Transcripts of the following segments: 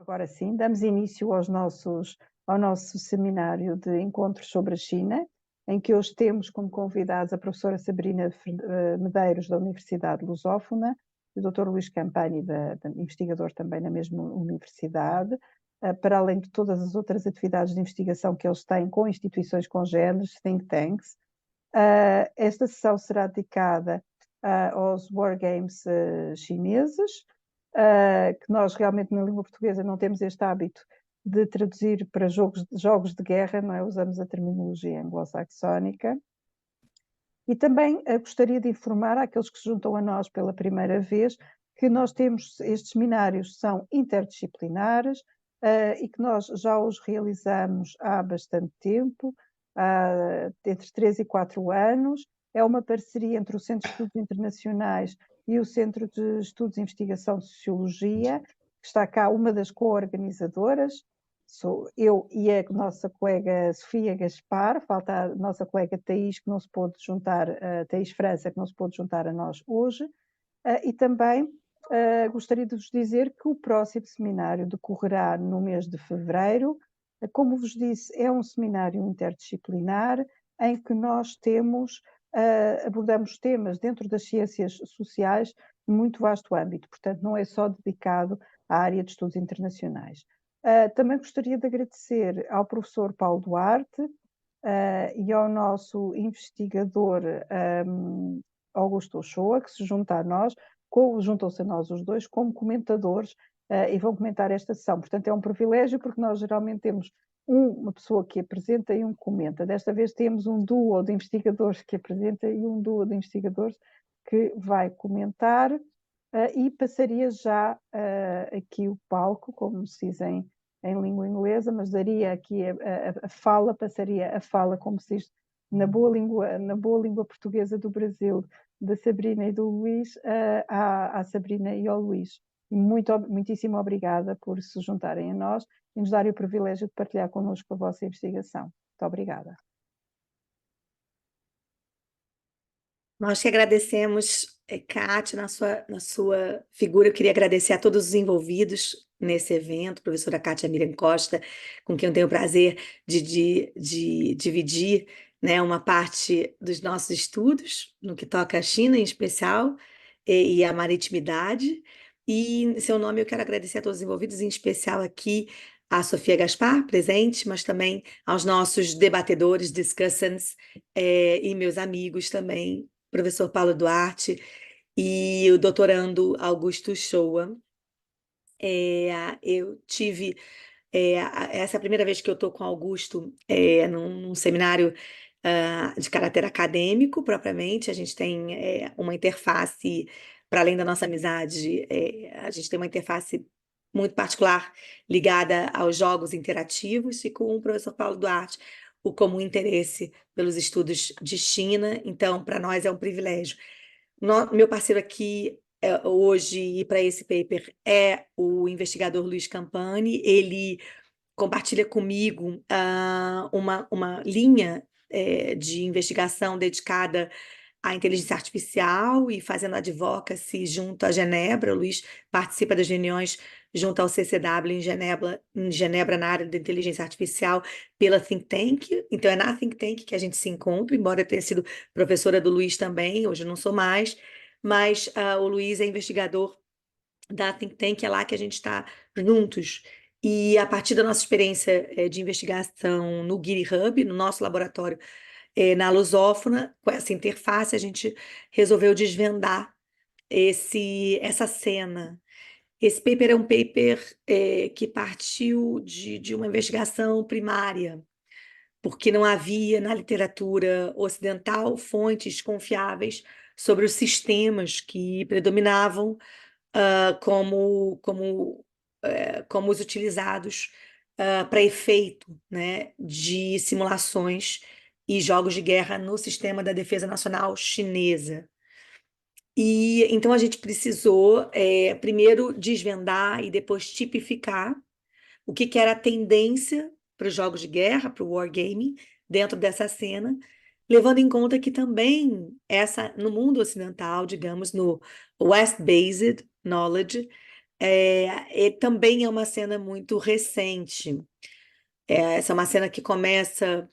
agora sim, damos início ao nosso seminário de encontros sobre a China, em que hoje temos como convidados a professora Sabrina Medeiros, da Universidade Lusófona, e o Dr. Luís Campani, investigador também na mesma universidade, para além de todas as outras atividades de investigação que eles têm com instituições congêneres, think tanks. Esta sessão será dedicada aos wargames chineses, que nós realmente na língua portuguesa não temos este hábito de traduzir para jogos de guerra, não é? Usamos a terminologia anglo-saxónica. E também gostaria de informar àqueles que se juntam a nós pela primeira vez que nós temos, estes seminários são interdisciplinares e que nós já os realizamos há bastante tempo, entre 3 e 4 anos. É uma parceria entre o Centro de Estudos Internacionais e o Centro de Estudos e Investigação de Sociologia, que está cá uma das co-organizadoras. Sou eu e a nossa colega Sofia Gaspar, falta a nossa colega Thaís, que não se pôde juntar, Thaís França, que não se pôde juntar a nós hoje, e também gostaria de vos dizer que o próximo seminário decorrerá no mês de fevereiro. Como vos disse, é um seminário interdisciplinar em que nós abordamos temas dentro das ciências sociais de muito vasto âmbito, portanto não é só dedicado à área de estudos internacionais. Também gostaria de agradecer ao professor Paulo Duarte e ao nosso investigador Augusto Ochoa, que se junta a nós, juntam-se a nós os dois como comentadores e vão comentar esta sessão. Portanto, é um privilégio porque nós geralmente temos uma pessoa que apresenta e um que comenta. Desta vez temos um duo de investigadores que apresenta e um duo de investigadores que vai comentar. E passaria já aqui o palco, como se diz em língua inglesa, mas daria aqui a fala, passaria a fala, como se diz na boa língua portuguesa do Brasil, da Sabrina e do Luís, à Sabrina e ao Luís. Muitíssimo obrigada por se juntarem a nós e nos darem o privilégio de partilhar connosco a vossa investigação. Muito obrigada. Nós que agradecemos, Kátia, na sua figura. Eu queria agradecer a todos os envolvidos nesse evento, professora Kátia Miriam Costa, com quem eu tenho o prazer de dividir, né, uma parte dos nossos estudos, no que toca à China em especial, e à maritimidade. E, em seu nome, eu quero agradecer a todos os envolvidos, em especial aqui a Sofia Gaspar, presente, mas também aos nossos debatedores, discussants, e meus amigos também, professor Paulo Duarte e o doutorando Augusto Shoa. Eu tive... essa é a primeira vez que eu estou com Augusto num seminário de caráter acadêmico, propriamente. A gente tem uma interface, para além da nossa amizade, a gente tem uma interface muito particular ligada aos jogos interativos, e com o professor Paulo Duarte, o comum interesse pelos estudos de China. Então, para nós é um privilégio. Meu parceiro aqui hoje e para esse paper é o investigador Luís Campani. Ele compartilha comigo uma linha de investigação dedicada à inteligência artificial e fazendo advocacy junto à Genebra. O Luís participa das reuniões junto ao CCW em Genebra, na área de inteligência artificial, pela think tank. Então é na think tank que a gente se encontra, embora eu tenha sido professora do Luís também, hoje eu não sou mais, mas o Luís é investigador da think tank, é lá que a gente está juntos. E a partir da nossa experiência de investigação no GitHub, no nosso laboratório na Lusófona, com essa interface, a gente resolveu desvendar essa cena. Esse paper é um paper que partiu de uma investigação primária, porque não havia na literatura ocidental fontes confiáveis sobre os sistemas que predominavam como os utilizados para efeito, né, de simulações e jogos de guerra no sistema da defesa nacional chinesa. E então a gente precisou primeiro desvendar e depois tipificar o que era a tendência para os jogos de guerra, para o wargaming, dentro dessa cena, levando em conta que também no mundo ocidental, digamos, no West-based knowledge, também é uma cena muito recente. Essa é uma cena que começa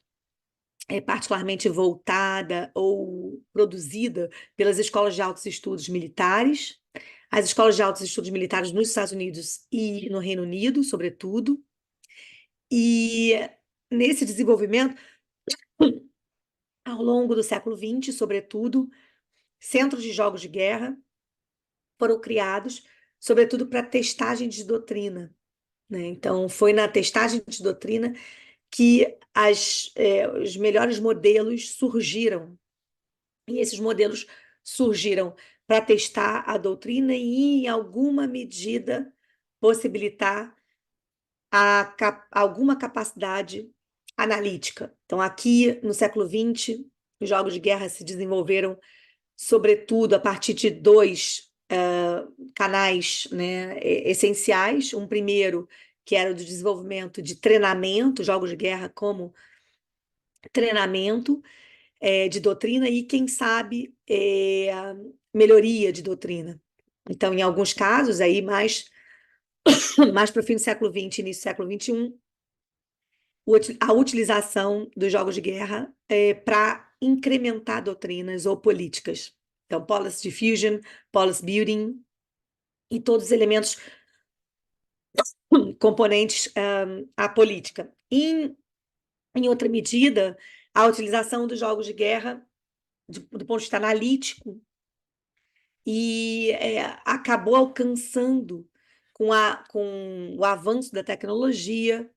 particularmente voltada ou produzida pelas escolas de altos estudos militares, as escolas de altos estudos militares nos Estados Unidos e no Reino Unido, sobretudo. E nesse desenvolvimento, ao longo do século XX, sobretudo, centros de jogos de guerra foram criados, sobretudo para testagem de doutrina, né? Então, foi na testagem de doutrina que os melhores modelos surgiram. E esses modelos surgiram para testar a doutrina e, em alguma medida, possibilitar alguma capacidade analítica. Então, aqui no século XX, os jogos de guerra se desenvolveram, sobretudo, a partir de dois canais, né, essenciais. Um primeiro, que era o do desenvolvimento de treinamento, jogos de guerra como treinamento de doutrina e, quem sabe, melhoria de doutrina. Então, em alguns casos, aí mais para o fim do século XX, início do século XXI, a utilização dos jogos de guerra para incrementar doutrinas ou políticas. Então, policy diffusion, policy building e todos os elementos componentes à política. Em outra medida, a utilização dos jogos de guerra do ponto de vista analítico e acabou alcançando com o avanço da tecnologia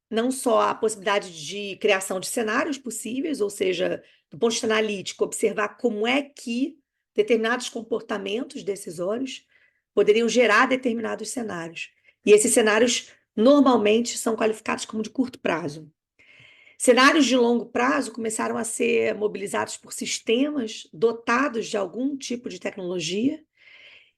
não só a possibilidade de criação de cenários possíveis, ou seja, do ponto de vista analítico, observar como é que determinados comportamentos decisórios poderiam gerar determinados cenários. E esses cenários normalmente são qualificados como de curto prazo. Cenários de longo prazo começaram a ser mobilizados por sistemas dotados de algum tipo de tecnologia,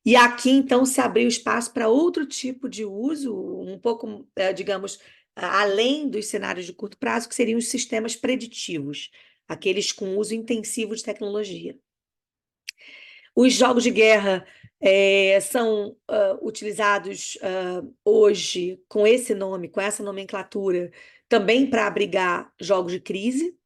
e aqui, então, se abriu espaço para outro tipo de uso, um pouco, digamos, além dos cenários de curto prazo, que seriam os sistemas preditivos, aqueles com uso intensivo de tecnologia. Os jogos de guerra são utilizados hoje com esse nome, com essa nomenclatura, também para abrigar jogos de crise.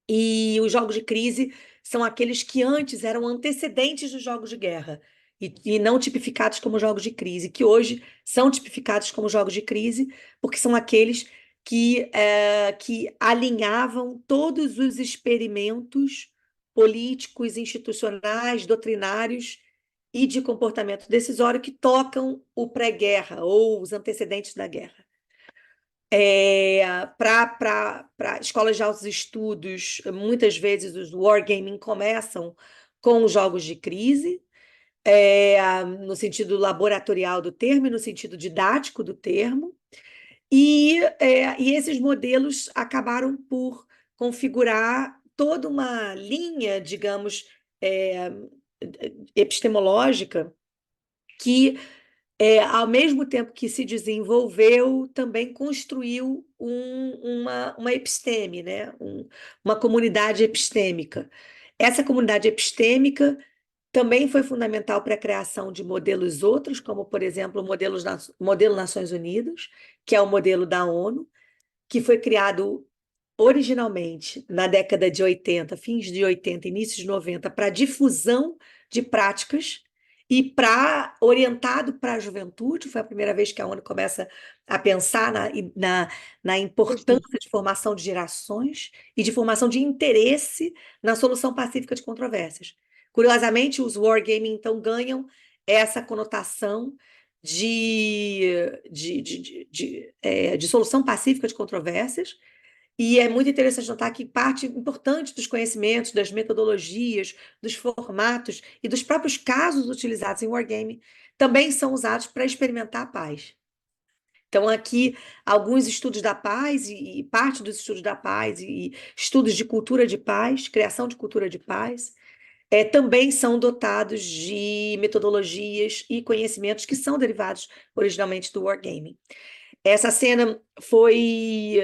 E os jogos de crise são aqueles que antes eram antecedentes dos jogos de guerra e não tipificados como jogos de crise, que hoje são tipificados como jogos de crise, porque são aqueles que alinhavam todos os experimentos políticos, institucionais, doutrinários e de comportamento decisório que tocam o pré-guerra ou os antecedentes da guerra. Para escolas de altos estudos, muitas vezes os wargaming começam com os jogos de crise, no sentido laboratorial do termo e no sentido didático do termo, e esses modelos acabaram por configurar toda uma linha, digamos, epistemológica que ao mesmo tempo que se desenvolveu, também construiu uma episteme, né? Uma comunidade epistêmica. Essa comunidade epistêmica também foi fundamental para a criação de modelos outros, como, por exemplo, o modelo Nações Unidas, que é o modelo da ONU, que foi criado originalmente na década de 80, fins de 80, início de 90, para difusão de práticas e orientado para a juventude. Foi a primeira vez que a ONU começa a pensar na importância de formação de gerações e de formação de interesse na solução pacífica de controvérsias. Curiosamente, os wargaming, então, ganham essa conotação de solução pacífica de controvérsias, e é muito interessante notar que parte importante dos conhecimentos, das metodologias, dos formatos e dos próprios casos utilizados em wargaming também são usados para experimentar a paz. Então, aqui, alguns estudos da paz e parte dos estudos da paz e estudos de cultura de paz, criação de cultura de paz, também são dotados de metodologias e conhecimentos que são derivados originalmente do wargaming. Essa cena foi,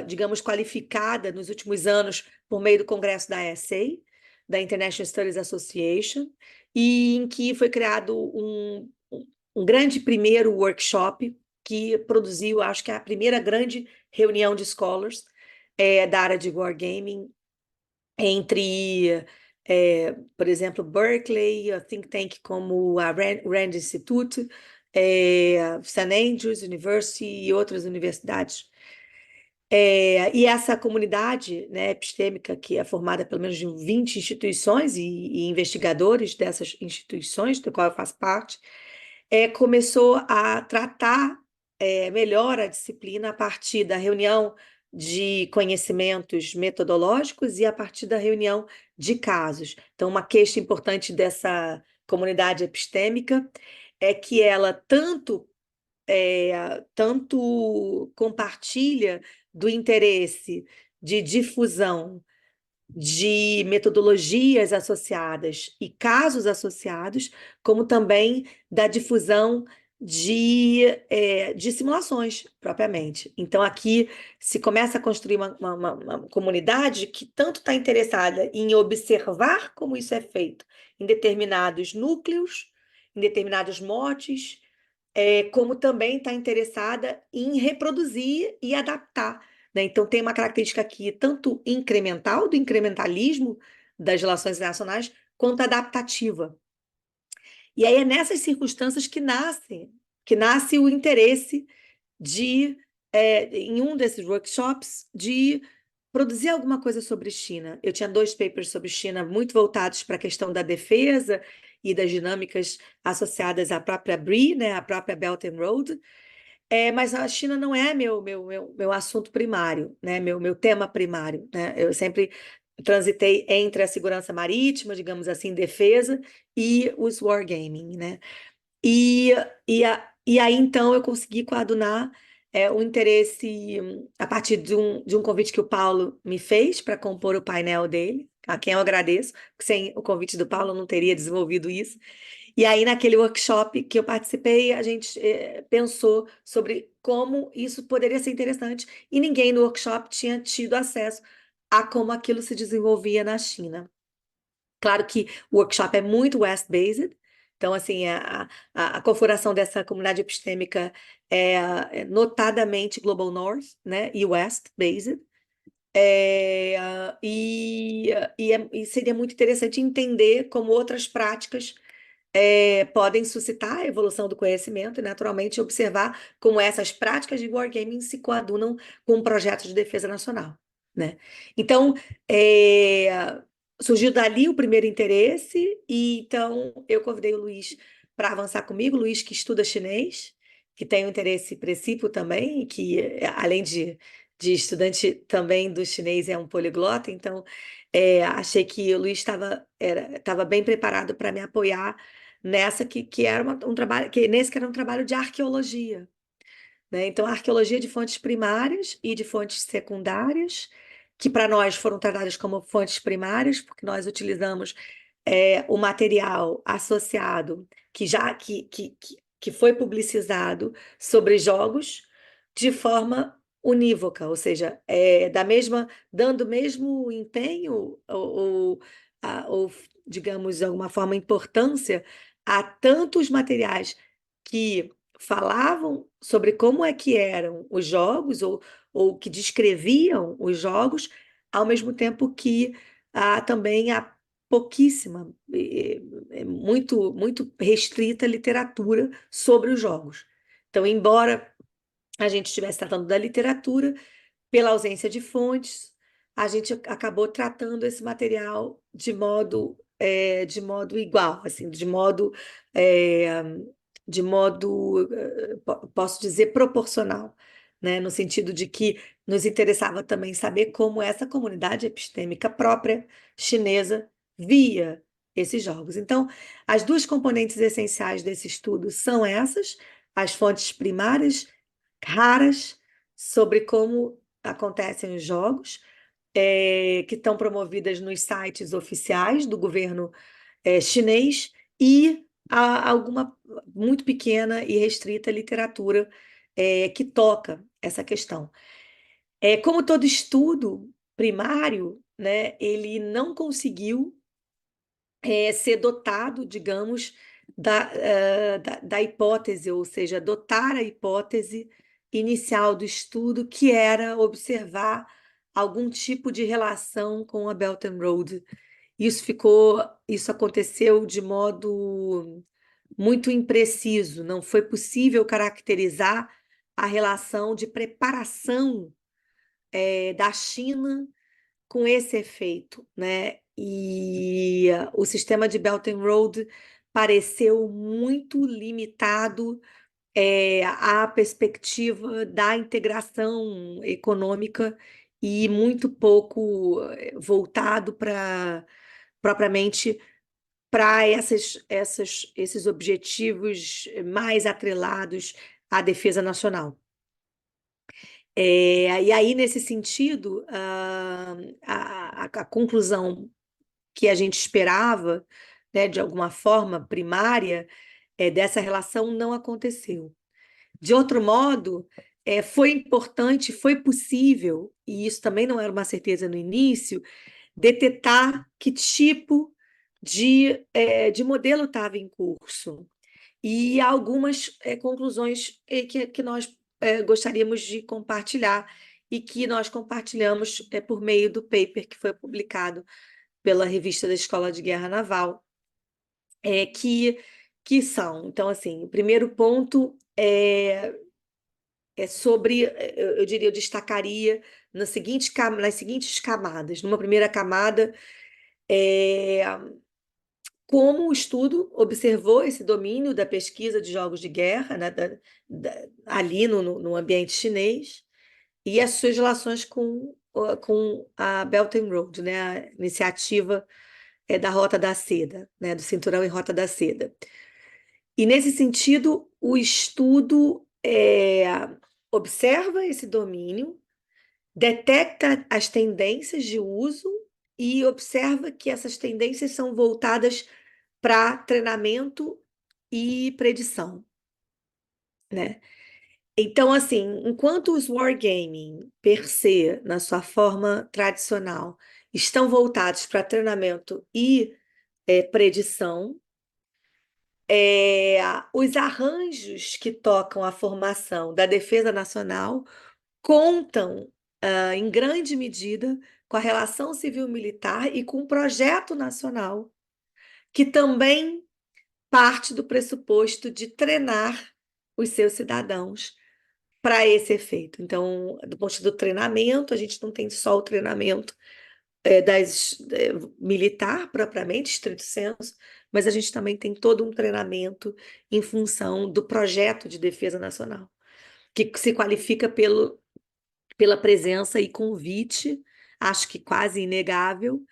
digamos, qualificada nos últimos anos por meio do congresso da ISA, da International Studies Association, e em que foi criado um grande primeiro workshop que produziu, acho que a primeira grande reunião de scholars da área de wargaming entre, por exemplo, Berkeley, a think tank como a Rand Institute, St. Andrews University e outras universidades. E essa comunidade, né, epistêmica, que é formada pelo menos de 20 instituições e investigadores dessas instituições, do qual eu faço parte, começou a tratar melhor a disciplina a partir da reunião de conhecimentos metodológicos e a partir da reunião de casos. Então, uma queixa importante dessa comunidade epistêmica é que ela tanto compartilha do interesse de difusão de metodologias associadas e casos associados, como também da difusão de simulações, propriamente. Então, aqui se começa a construir uma comunidade que tanto está interessada em observar como isso é feito em determinados núcleos, em determinados motes, como também está interessada em reproduzir e adaptar, né? Então, tem uma característica aqui tanto incremental, do incrementalismo das relações internacionais, quanto adaptativa. E aí é nessas circunstâncias que nasce o interesse em um desses workshops, de produzir alguma coisa sobre China. Eu tinha 2 papers sobre China muito voltados para a questão da defesa e das dinâmicas associadas à própria BRI, né, à própria Belt and Road, mas a China não é meu assunto primário, né, meu tema primário, né? Eu sempre transitei entre a segurança marítima, digamos assim, defesa, e os wargaming, né? E, e aí, então, eu consegui coadunar o interesse a partir de um convite que o Paulo me fez para compor o painel dele, a quem eu agradeço, porque sem o convite do Paulo eu não teria desenvolvido isso. E aí, naquele workshop que eu participei, a gente pensou sobre como isso poderia ser interessante, e ninguém no workshop tinha tido acesso a como aquilo se desenvolvia na China. Claro que o workshop é muito West-based, então, assim, a configuração dessa comunidade epistêmica é notadamente Global North, né, e West-based. É, e seria muito interessante entender como outras práticas podem suscitar a evolução do conhecimento e, naturalmente, observar como essas práticas de wargaming se coadunam com um projeto de defesa nacional, né? Então, surgiu dali o primeiro interesse, e então eu convidei o Luiz para avançar comigo, o Luiz que estuda chinês, que tem um interesse preciso também, e que, além de estudante também do chinês, é um poliglota, então achei que o Luiz estava bem preparado para me apoiar nessa que era um trabalho, que era um trabalho de arqueologia, né? Então, arqueologia de fontes primárias e de fontes secundárias, que para nós foram tratadas como fontes primárias, porque nós utilizamos o material associado que foi publicizado sobre jogos de forma unívoca, ou seja, dando o mesmo empenho ou, digamos, de alguma forma, importância a tantos materiais que falavam sobre como é que eram os jogos ou que descreviam os jogos, ao mesmo tempo que também há pouquíssima, muito, muito restrita literatura sobre os jogos. Então, embora a gente estivesse tratando da literatura, pela ausência de fontes, a gente acabou tratando esse material de modo igual, assim, é, posso dizer, proporcional, né? No sentido de que nos interessava também saber como essa comunidade epistêmica própria chinesa via esses jogos. Então, as 2 componentes essenciais desse estudo são essas: as fontes primárias raras sobre como acontecem os jogos, que estão promovidas nos sites oficiais do governo chinês, e alguma muito pequena e restrita literatura que toca essa questão. Como todo estudo primário, né, ele não conseguiu ser dotado, digamos, da hipótese, ou seja, adotar a hipótese inicial do estudo, que era observar algum tipo de relação com a Belt and Road. Isso aconteceu de modo muito impreciso, não foi possível caracterizar a relação de preparação da China com esse efeito, né? E o sistema de Belt and Road pareceu muito limitado à perspectiva da integração econômica e muito pouco voltado para propriamente para esses objetivos mais atrelados à defesa nacional. E aí, nesse sentido, a conclusão que a gente esperava, né, de alguma forma primária, dessa relação não aconteceu. De outro modo, foi importante, foi possível, e isso também não era uma certeza no início, detectar que tipo de modelo estava em curso. E algumas conclusões que nós gostaríamos de compartilhar e que nós compartilhamos por meio do paper que foi publicado pela revista da Escola de Guerra Naval, que são, então, assim, o primeiro ponto é sobre, eu diria, eu destacaria nas seguintes camadas. Numa primeira camada, como o estudo observou esse domínio da pesquisa de jogos de guerra, né, ali no ambiente chinês, e as suas relações com a Belt and Road, né, a iniciativa da Rota da Seda, né, do Cinturão e Rota da Seda. E, nesse sentido, o estudo observa esse domínio, detecta as tendências de uso e observa que essas tendências são voltadas para treinamento e predição, né? Então, assim, enquanto os wargaming per se, na sua forma tradicional, estão voltados para treinamento e predição, os arranjos que tocam a formação da defesa nacional contam, em grande medida, com a relação civil-militar e com o projeto nacional, que também parte do pressuposto de treinar os seus cidadãos para esse efeito. Então, do ponto de vista do treinamento, a gente não tem só o treinamento militar, propriamente, estrito senso, mas a gente também tem todo um treinamento em função do projeto de defesa nacional, que se qualifica pela presença e convite, acho que quase inegável,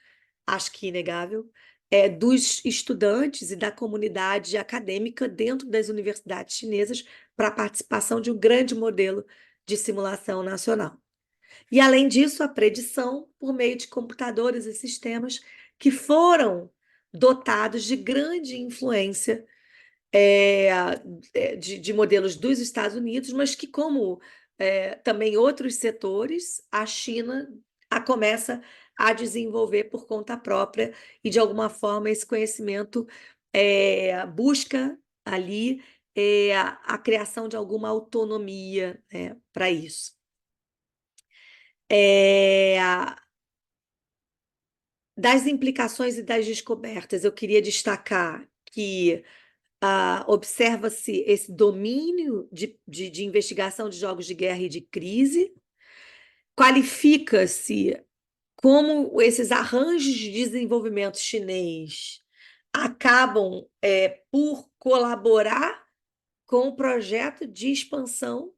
dos estudantes e da comunidade acadêmica dentro das universidades chinesas para a participação de um grande modelo de simulação nacional. E, além disso, a predição por meio de computadores e sistemas que foram dotados de grande influência de modelos dos Estados Unidos, mas que, como também outros setores, a China começa a desenvolver por conta própria e, de alguma forma, esse conhecimento busca ali a criação de alguma autonomia, né, para isso. Das implicações e das descobertas, eu queria destacar que observa-se esse domínio de investigação de jogos de guerra e de crise, qualifica-se como esses arranjos de desenvolvimento chinês acabam por colaborar com o projeto de expansão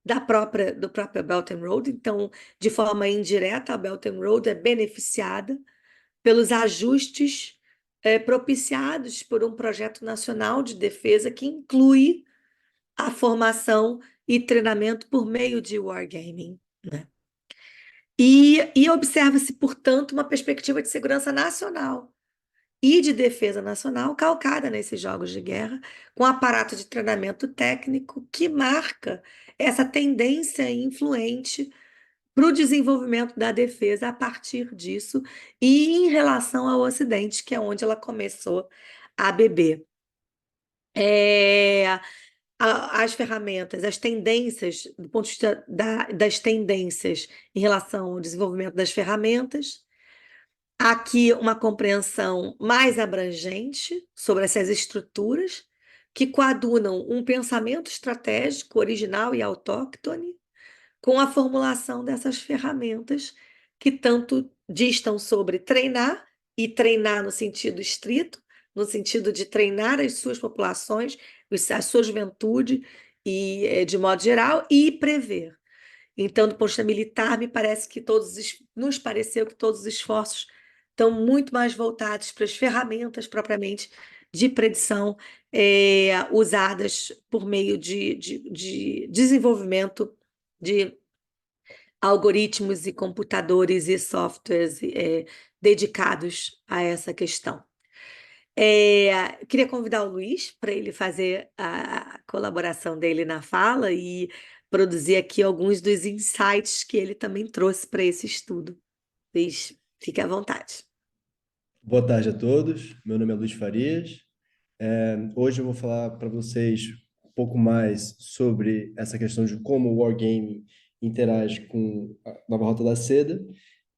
do próprio Belt and Road. Então, de forma indireta, a Belt and Road é beneficiada pelos ajustes propiciados por um projeto nacional de defesa que inclui a formação e treinamento por meio de wargaming, né? E observa-se, portanto, uma perspectiva de segurança nacional e de defesa nacional calcada nesses jogos de guerra, com aparato de treinamento técnico que marca essa tendência influente para o desenvolvimento da defesa a partir disso e em relação ao Ocidente, que é onde ela começou a beber. É, as ferramentas, as tendências, do ponto de vista das tendências em relação ao desenvolvimento das ferramentas. Aqui, uma compreensão mais abrangente sobre essas estruturas que coadunam um pensamento estratégico original e autóctone com a formulação dessas ferramentas que tanto distam sobre treinar, e treinar no sentido estrito, no sentido de treinar as suas populações, a sua juventude, e, de modo geral, e prever. Então, do ponto de vista militar, me parece que nos pareceu que todos os esforços estão muito mais voltados para as ferramentas propriamente de predição, usadas por meio de desenvolvimento de algoritmos e computadores e softwares, dedicados a essa questão. Queria convidar o Luiz para ele fazer a colaboração dele na fala e produzir aqui alguns dos insights que ele também trouxe para esse estudo. Luiz, fique à vontade. Boa tarde a todos. Meu nome é Luiz Farias. Hoje eu vou falar para vocês um pouco mais sobre essa questão de como o Wargaming interage com a Nova Rota da Seda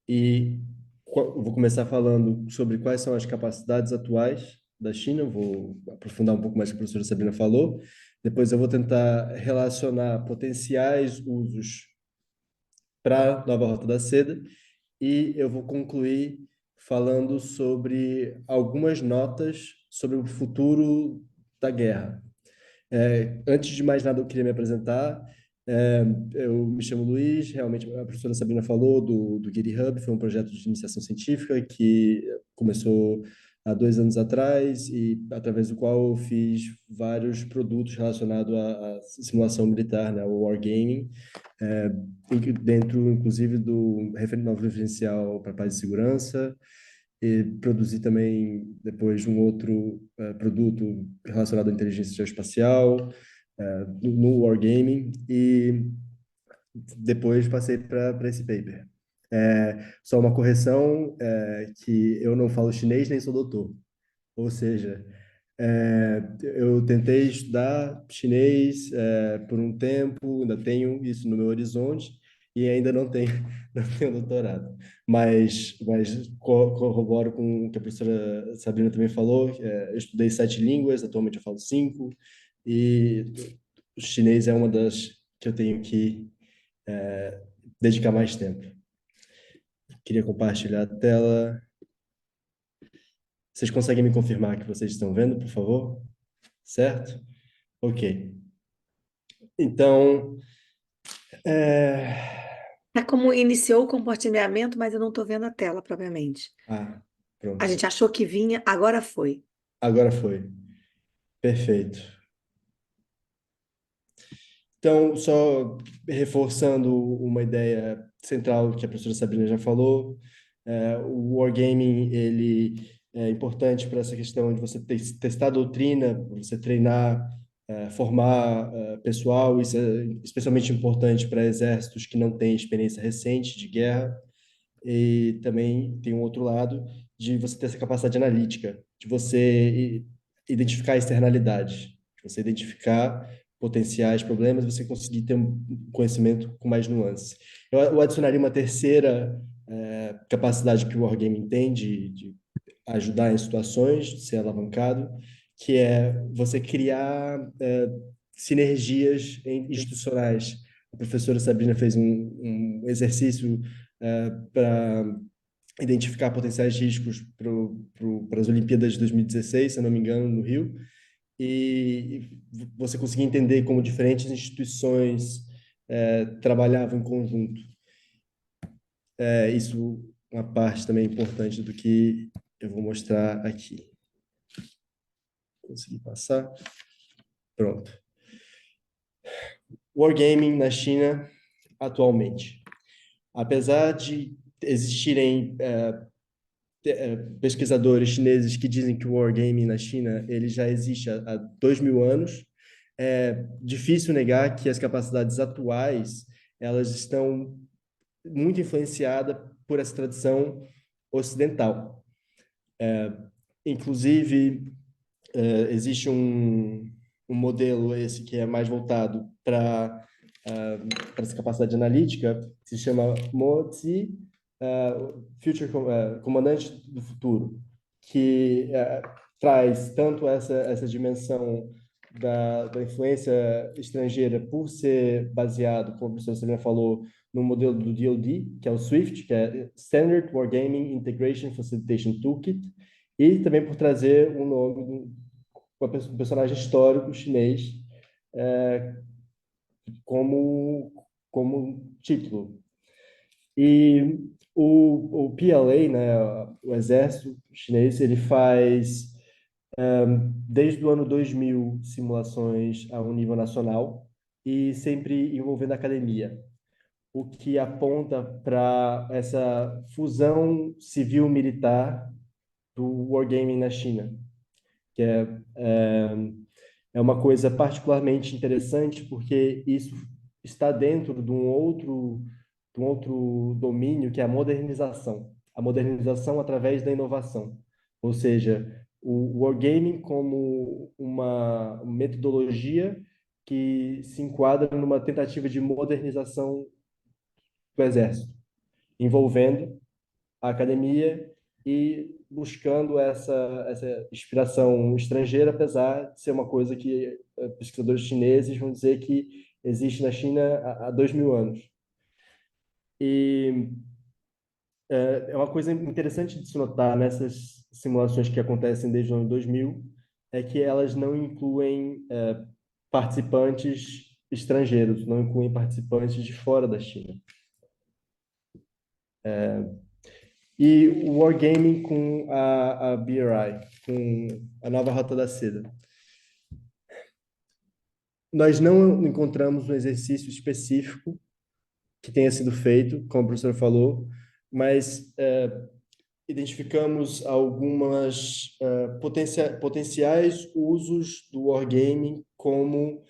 e vou começar falando sobre quais são as capacidades atuais da China. Vou aprofundar um pouco mais o que a professora Sabrina falou. Depois eu vou tentar relacionar potenciais usos para a Nova Rota da Seda e eu vou concluir falando sobre algumas notas sobre o futuro da guerra. Antes de mais nada, eu queria me apresentar. Eu me chamo Luiz, realmente a professora Sabrina falou do GitHub, foi um projeto de iniciação científica que começou há 2 anos atrás e através do qual eu fiz vários produtos relacionados à simulação militar, né, ao wargaming, é, dentro, inclusive, do novo referencial para paz e segurança, e produzi também depois um outro produto relacionado à inteligência geoespacial, no Wargaming, e depois passei para esse paper. Só uma correção, que eu não falo chinês nem sou doutor. Ou seja, eu tentei estudar chinês por um tempo, ainda tenho isso no meu horizonte e ainda não tenho, não tenho doutorado. Mas corroboro com o que a professora Sabrina também falou. Eu estudei 7 línguas, atualmente eu falo 5, e o chinês é uma das que eu tenho que dedicar mais tempo. Queria compartilhar a tela. Vocês conseguem me confirmar que vocês estão vendo, por favor? Certo? Ok. Então, É como iniciou o compartilhamento, mas eu não estou vendo a tela propriamente. A pronto. gente achou que vinha, agora foi. Agora foi. Perfeito. Então, só reforçando uma ideia central que a professora Sabrina já falou, o Wargaming, ele é importante para essa questão de você testar a doutrina, você treinar, formar pessoal. Isso é especialmente importante para exércitos que não têm experiência recente de guerra. E também tem um outro lado de você ter essa capacidade analítica, de você identificar externalidades, de você identificar potenciais problemas, você conseguir ter um conhecimento com mais nuances. Eu adicionaria uma terceira capacidade que o Wargaming tem de ajudar em situações, de ser alavancado, que é você criar sinergias institucionais. A professora Sabrina fez um exercício para identificar potenciais riscos para as Olimpíadas de 2016, se eu não me engano, no Rio, e você conseguir entender como diferentes instituições trabalhavam em conjunto. Isso é uma parte também importante do que eu vou mostrar aqui. Consegui passar. Pronto. Wargaming na China atualmente. Apesar de existirem pesquisadores chineses que dizem que o wargaming na China ele já existe há 2.000 anos, é difícil negar que as capacidades atuais elas estão muito influenciadas por essa tradição ocidental. Inclusive, existe um modelo esse que é mais voltado para essa capacidade analítica, que se chama MOTSI, Comandante do Futuro, que traz tanto essa dimensão da influência estrangeira por ser baseado, como a professora Sabrina falou, no modelo do DoD, que é o SWIFT, que é Standard Wargaming Integration Facilitation Toolkit, e também por trazer um nome, um personagem histórico chinês como título. E o PLA, né, o Exército Chinês, ele faz, desde o ano 2000, simulações a um nível nacional e sempre envolvendo a academia, o que aponta para essa fusão civil-militar do wargaming na China, que é uma coisa particularmente interessante porque isso está dentro de um outro domínio que é a modernização através da inovação, ou seja, o wargaming como uma metodologia que se enquadra numa tentativa de modernização do exército, envolvendo a academia e buscando essa inspiração estrangeira, apesar de ser uma coisa que pesquisadores chineses vão dizer que existe na China há 2000 anos. E é uma coisa interessante de se notar nessas simulações que acontecem desde o ano 2000, é que elas não incluem participantes estrangeiros, não incluem participantes de fora da China. E o Wargaming com a BRI, com a nova Rota da Seda. Nós não encontramos um exercício específico que tenha sido feito, como a professora falou, mas identificamos algumas potenciais usos do Wargaming como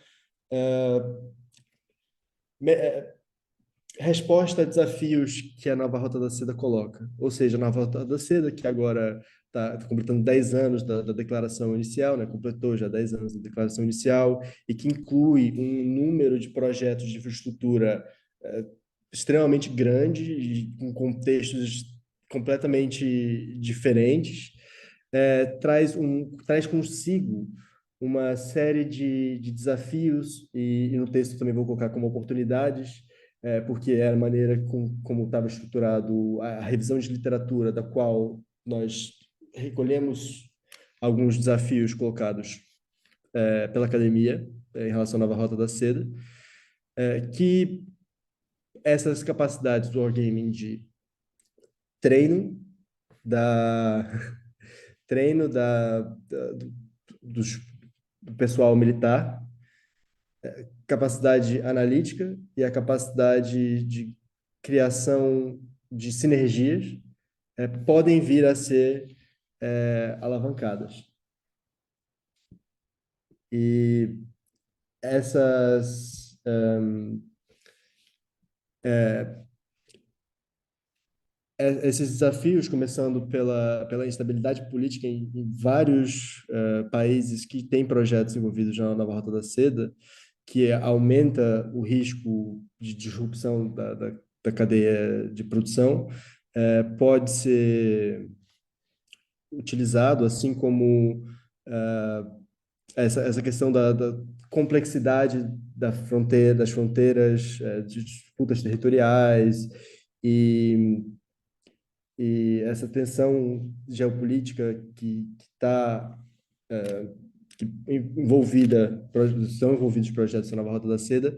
resposta a desafios que a nova Rota da Seda coloca. Ou seja, a nova Rota da Seda, que agora está completando 10 anos da declaração inicial, né? Completou já 10 anos da declaração inicial, e que inclui um número de projetos de infraestrutura extremamente grande, e com contextos completamente diferentes, traz consigo uma série de desafios, e no texto também vou colocar como oportunidades, porque é a maneira como estava estruturado a revisão de literatura, da qual nós recolhemos alguns desafios colocados pela academia em relação à nova Rota da Seda, que essas capacidades do Wargaming de treino, da, treino dos, do pessoal militar, capacidade analítica e a capacidade de criação de sinergias podem vir a ser alavancadas. E essas esses desafios, começando pela instabilidade política em vários países que têm projetos envolvidos na nova Rota da Seda, que aumenta o risco de disrupção da cadeia de produção, pode ser utilizado, assim como essa questão da complexidade das fronteiras, de disputas territoriais e essa tensão geopolítica que está envolvida, são envolvidos projetos na Nova Rota da Seda.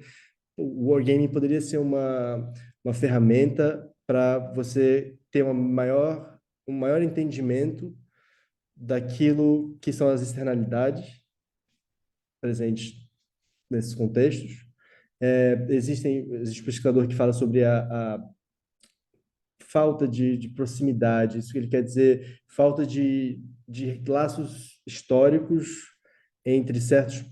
O Wargaming poderia ser uma ferramenta para você ter um maior entendimento daquilo que são as externalidades presentes nesses contextos. Existe um pesquisador que fala sobre a falta de proximidade, isso que ele quer dizer, falta de laços históricos entre certos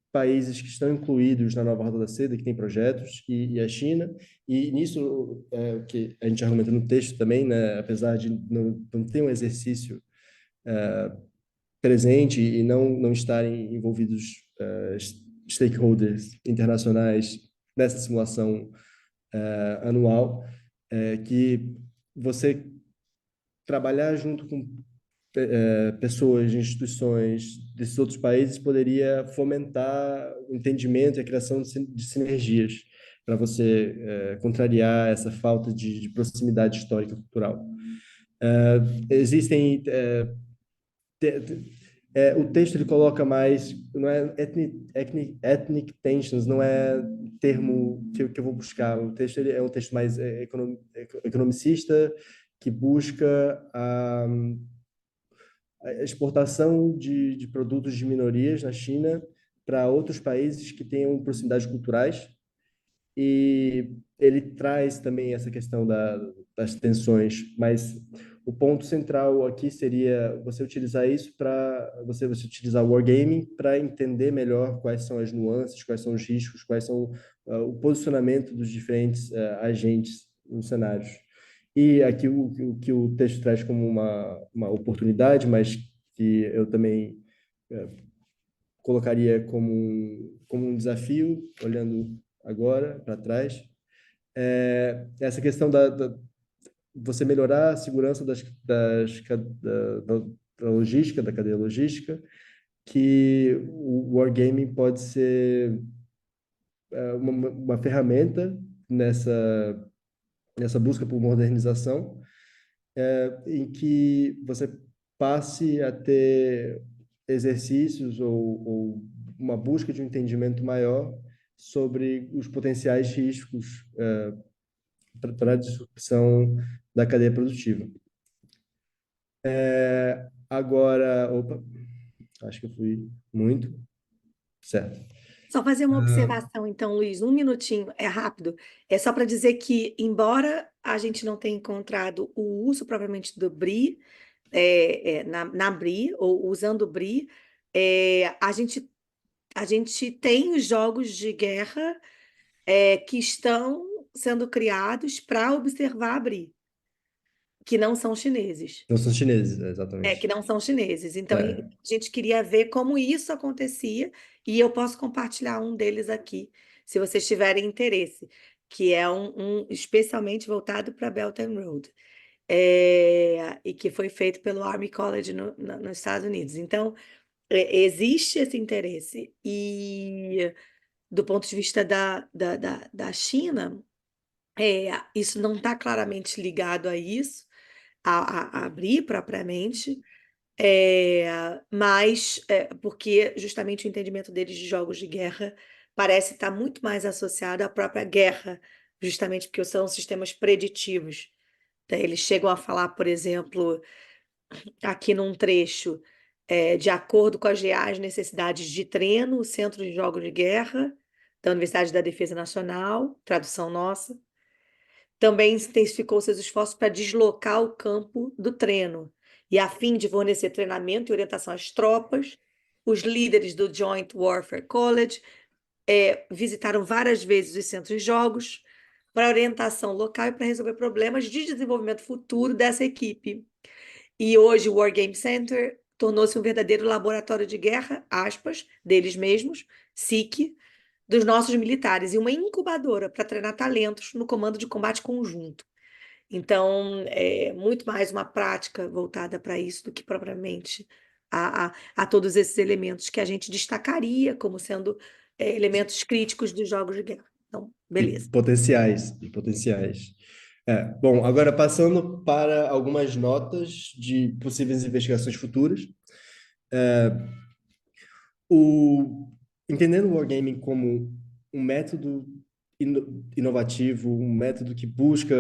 países que estão incluídos na nova Rota da Seda, que tem projetos, e a China, e nisso, que a gente argumenta no texto também, né, apesar de não ter um exercício presente e não estarem envolvidos stakeholders internacionais nessa simulação anual, que você trabalhar junto com pessoas, instituições desses outros países poderia fomentar o entendimento e a criação de sinergias para você contrariar essa falta de proximidade histórica e cultural. Existem o texto ele coloca mais, não é ethnic tensions, não é termo que eu vou buscar. O texto ele é um texto mais economicista que busca a exportação de produtos de minorias na China para outros países que tenham proximidades culturais, e ele traz também essa questão das tensões, mas o ponto central aqui seria você utilizar isso para você utilizar o wargaming para entender melhor quais são as nuances, quais são os riscos, quais são o posicionamento dos diferentes agentes nos cenários. E aqui o que o texto traz como uma oportunidade, mas que eu também colocaria como um desafio, olhando agora para trás, essa questão da você melhorar a segurança da logística, da cadeia logística, que o wargaming pode ser uma ferramenta nessa busca por modernização, em que você passe a ter exercícios ou uma busca de um entendimento maior sobre os potenciais riscos para a disrupção da cadeia produtiva. Agora, opa, acho que eu fui muito certo. Só fazer uma observação, então, Luiz, um minutinho, é rápido. É só para dizer que, embora a gente não tenha encontrado o uso propriamente do BRIE, na BRIE, ou usando o BRIE, a gente tem os jogos de guerra que estão sendo criados para observar a BRIE, que não são chineses. Não são chineses, Que exatamente. não são chineses. Então, a gente queria ver como isso acontecia, e eu posso compartilhar um deles aqui, se vocês tiverem interesse, que é um especialmente voltado para Belt and Road, e que foi feito pelo Army College nos Estados Unidos. Então, existe esse interesse. E, do ponto de vista da China, isso não está claramente ligado a isso, a abrir propriamente, mas porque justamente o entendimento deles de jogos de guerra parece estar muito mais associado à própria guerra, justamente porque são sistemas preditivos. Então, eles chegam a falar, por exemplo, aqui num trecho, de acordo com as reais necessidades de treino, o Centro de Jogos de Guerra da Universidade da Defesa Nacional, tradução nossa, também intensificou seus esforços para deslocar o campo do treino, e a fim de fornecer treinamento e orientação às tropas, os líderes do Joint Warfare College visitaram várias vezes os centros de jogos para orientação local e para resolver problemas de desenvolvimento futuro dessa equipe. E hoje o War Game Center tornou-se um verdadeiro laboratório de guerra, aspas, deles mesmos, SIC, dos nossos militares, e uma incubadora para treinar talentos no comando de combate conjunto. Então, é muito mais uma prática voltada para isso do que propriamente a todos esses elementos que a gente destacaria como sendo elementos críticos dos jogos de guerra. Então, beleza. E potenciais. Bom, agora passando para algumas notas de possíveis investigações futuras. Entendendo o wargaming como um método inovativo, um método que busca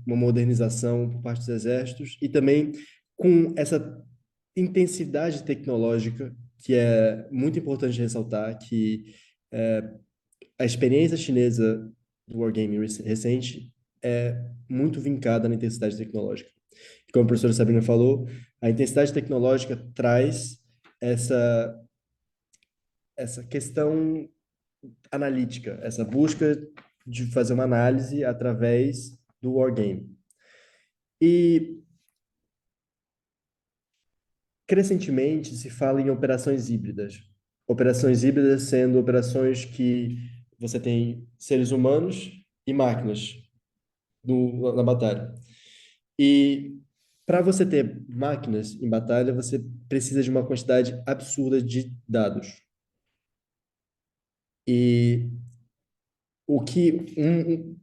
uma modernização por parte dos exércitos, e também com essa intensidade tecnológica, que é muito importante ressaltar, que a experiência chinesa do wargaming recente é muito vincada na intensidade tecnológica. E como a professora Sabrina falou, a intensidade tecnológica traz essa questão analítica, essa busca de fazer uma análise através do wargame. E crescentemente se fala em operações híbridas. Operações híbridas sendo operações que você tem seres humanos e máquinas na batalha. E para você ter máquinas em batalha, você precisa de uma quantidade absurda de dados. E o que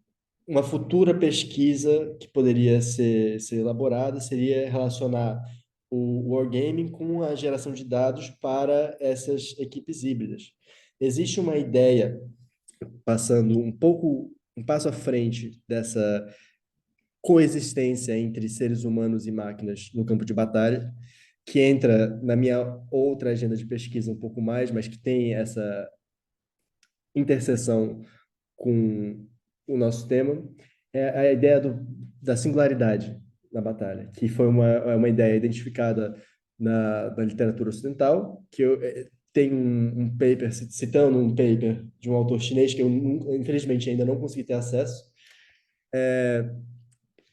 uma futura pesquisa que poderia ser elaborada seria relacionar o wargaming com a geração de dados para essas equipes híbridas. Existe uma ideia, passando um passo à frente dessa coexistência entre seres humanos e máquinas no campo de batalha, que entra na minha outra agenda de pesquisa um pouco mais, mas que tem essa interseção com o nosso tema, é a ideia da singularidade na batalha, que foi uma ideia identificada na literatura ocidental, que eu tenho um paper, citando um paper de um autor chinês, que eu infelizmente ainda não consegui ter acesso,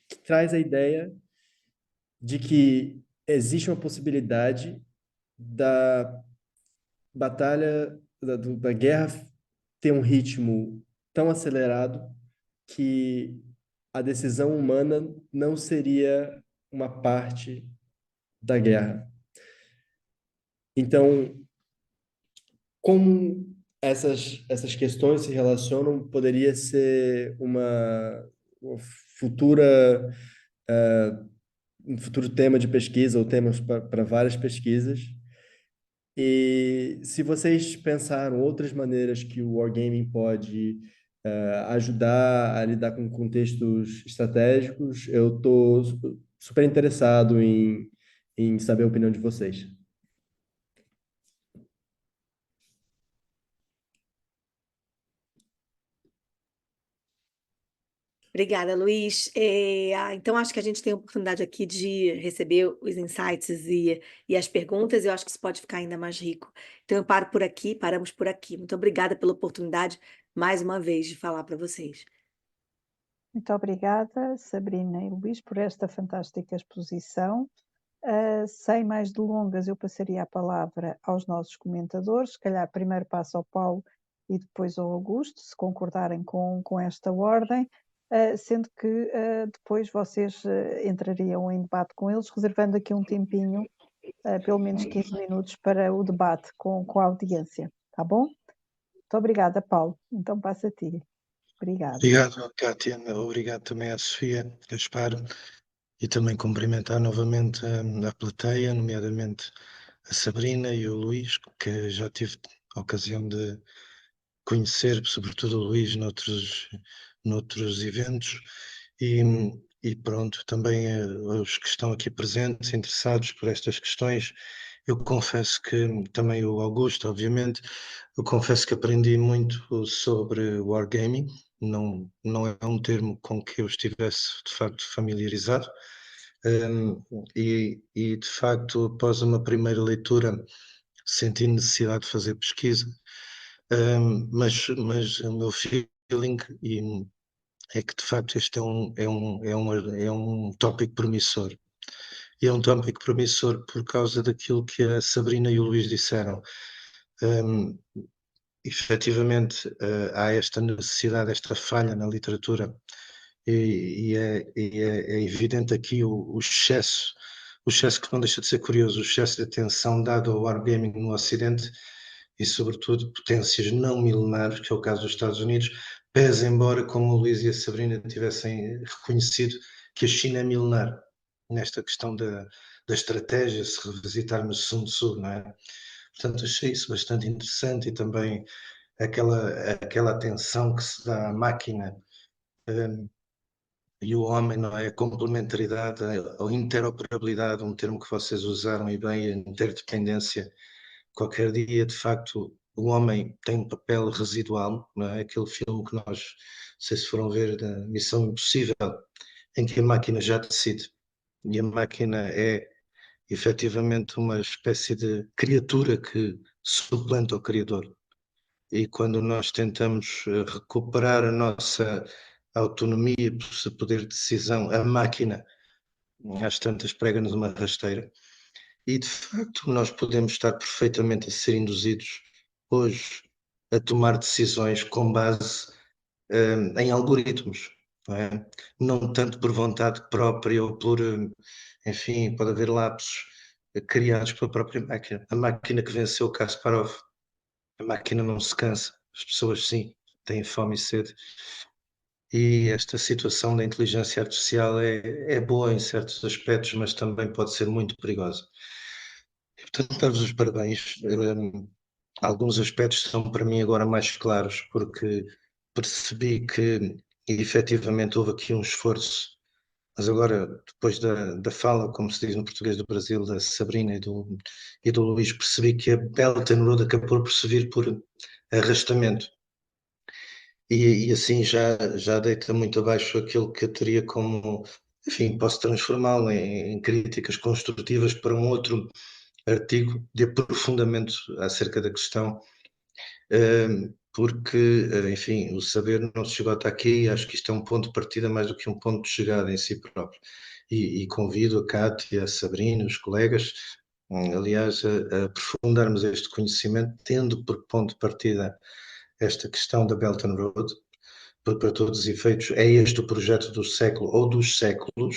que traz a ideia de que existe uma possibilidade da batalha, da guerra ter um ritmo tão acelerado que a decisão humana não seria uma parte da guerra. Então, como essas questões se relacionam, poderia ser uma futura, um futuro tema de pesquisa ou temas para várias pesquisas. E se vocês pensaram outras maneiras que o wargaming pode ajudar a lidar com contextos estratégicos, eu estou super interessado em saber a opinião de vocês. Obrigada, Luiz. Então, acho que a gente tem a oportunidade aqui de receber os insights e as perguntas, e eu acho que isso pode ficar ainda mais rico. Então, eu paro por aqui, paramos por aqui. Muito obrigada pela oportunidade, mais uma vez, de falar para vocês. Muito obrigada, Sabrina e Luís, por esta fantástica exposição. Sem mais delongas, eu passaria a palavra aos nossos comentadores. Se calhar primeiro passo ao Paulo e depois ao Augusto, se concordarem com esta ordem, sendo que depois vocês entrariam em debate com eles, reservando aqui um tempinho, pelo menos 15 minutos, para o debate com a audiência. Tá bom? Muito obrigada, Paulo. Então passa a ti. Obrigada. Obrigado, Kátia. Obrigado também à Sofia Gaspar e também cumprimentar novamente a plateia, nomeadamente a Sabrina e o Luís, que já tive a ocasião de conhecer, sobretudo o Luís, noutros eventos. E pronto, também os que estão aqui presentes, interessados por estas questões. Eu confesso que também o Augusto, obviamente, eu confesso que aprendi muito sobre wargaming. Não é um termo com que eu estivesse de facto familiarizado, e de facto após uma primeira leitura senti necessidade de fazer pesquisa, mas o meu feeling é que de facto este é um tópico promissor. E é um tópico promissor por causa daquilo que a Sabrina e o Luís disseram. Efetivamente, há esta necessidade, esta falha na literatura, e é evidente aqui o excesso que não deixa de ser curioso, o excesso de atenção dado ao wargaming no Ocidente e, sobretudo, potências não milenares, que é o caso dos Estados Unidos, pese embora, como o Luís e a Sabrina tivessem reconhecido, que a China é milenar nesta questão da estratégia, se revisitarmos Sun Tzu, não é? Portanto, achei isso bastante interessante e também aquela atenção que se dá à máquina e o homem, não é? A complementaridade, a interoperabilidade, um termo que vocês usaram e bem, a interdependência. Qualquer dia, de facto, o homem tem um papel residual, não é? Aquele filme que nós, não sei se foram ver, da Missão Impossível, em que a máquina já decide. E a máquina é efetivamente uma espécie de criatura que suplanta o Criador. E quando nós tentamos recuperar a nossa autonomia, poder de decisão, a máquina, às tantas, prega-nos uma rasteira. E, de facto, nós podemos estar perfeitamente a ser induzidos hoje a tomar decisões com base em algoritmos, não é? Não tanto por vontade própria ou por, enfim, pode haver lapsos criados pela própria máquina. A máquina que venceu Kasparov, a máquina não se cansa, as pessoas sim, têm fome e sede. E esta situação da inteligência artificial é boa em certos aspectos, mas também pode ser muito perigosa. E, portanto, dar-vos os parabéns. Alguns aspectos são para mim agora mais claros, porque percebi que efetivamente houve aqui um esforço, mas agora, depois da fala, como se diz no português do Brasil, da Sabrina e do Luís, percebi que a Belt and Road acabou por servir por arrastamento. E assim já deita muito abaixo aquilo que eu teria como, enfim, posso transformá-lo em críticas construtivas para um outro artigo de aprofundamento acerca da questão, porque, enfim, o saber não se chegou até aqui, acho que isto é um ponto de partida mais do que um ponto de chegada em si próprio. E convido a Cátia, a Sabrina, os colegas, aliás, a aprofundarmos este conhecimento, tendo por ponto de partida esta questão da Belt and Road, porque para todos os efeitos é este o projeto do século ou dos séculos,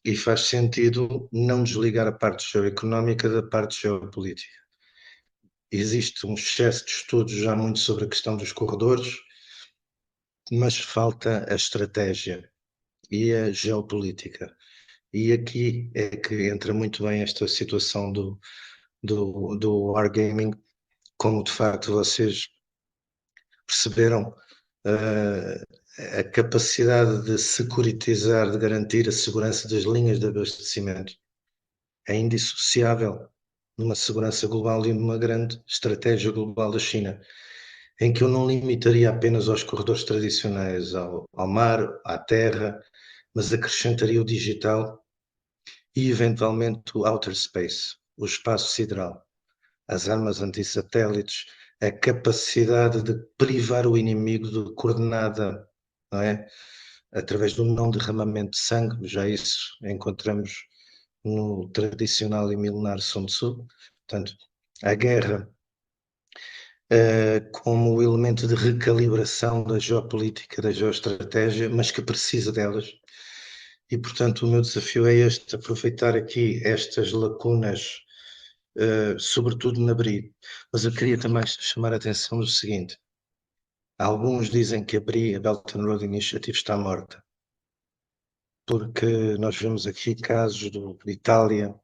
e faz sentido não desligar a parte geoeconómica da parte geopolítica. Existe um excesso de estudos já muito sobre a questão dos corredores, mas falta a estratégia e a geopolítica. E aqui é que entra muito bem esta situação do wargaming, como de facto vocês perceberam, a capacidade de securitizar, de garantir a segurança das linhas de abastecimento é indissociável de uma segurança global e de uma grande estratégia global da China, em que eu não limitaria apenas aos corredores tradicionais, ao mar, à terra, mas acrescentaria o digital e, eventualmente, o outer space, o espaço sideral, as armas antissatélites, a capacidade de privar o inimigo de coordenada, não é? Através do não derramamento de sangue, já isso encontramos no tradicional e milenar Sun Tzu. Portanto, a guerra como elemento de recalibração da geopolítica, da geoestratégia, mas que precisa delas. E, portanto, o meu desafio é este, aproveitar aqui estas lacunas, sobretudo na BRI. Mas eu queria também chamar a atenção do seguinte: alguns dizem que a BRI, a Belt and Road Initiative, está morta, porque nós vemos aqui casos de Itália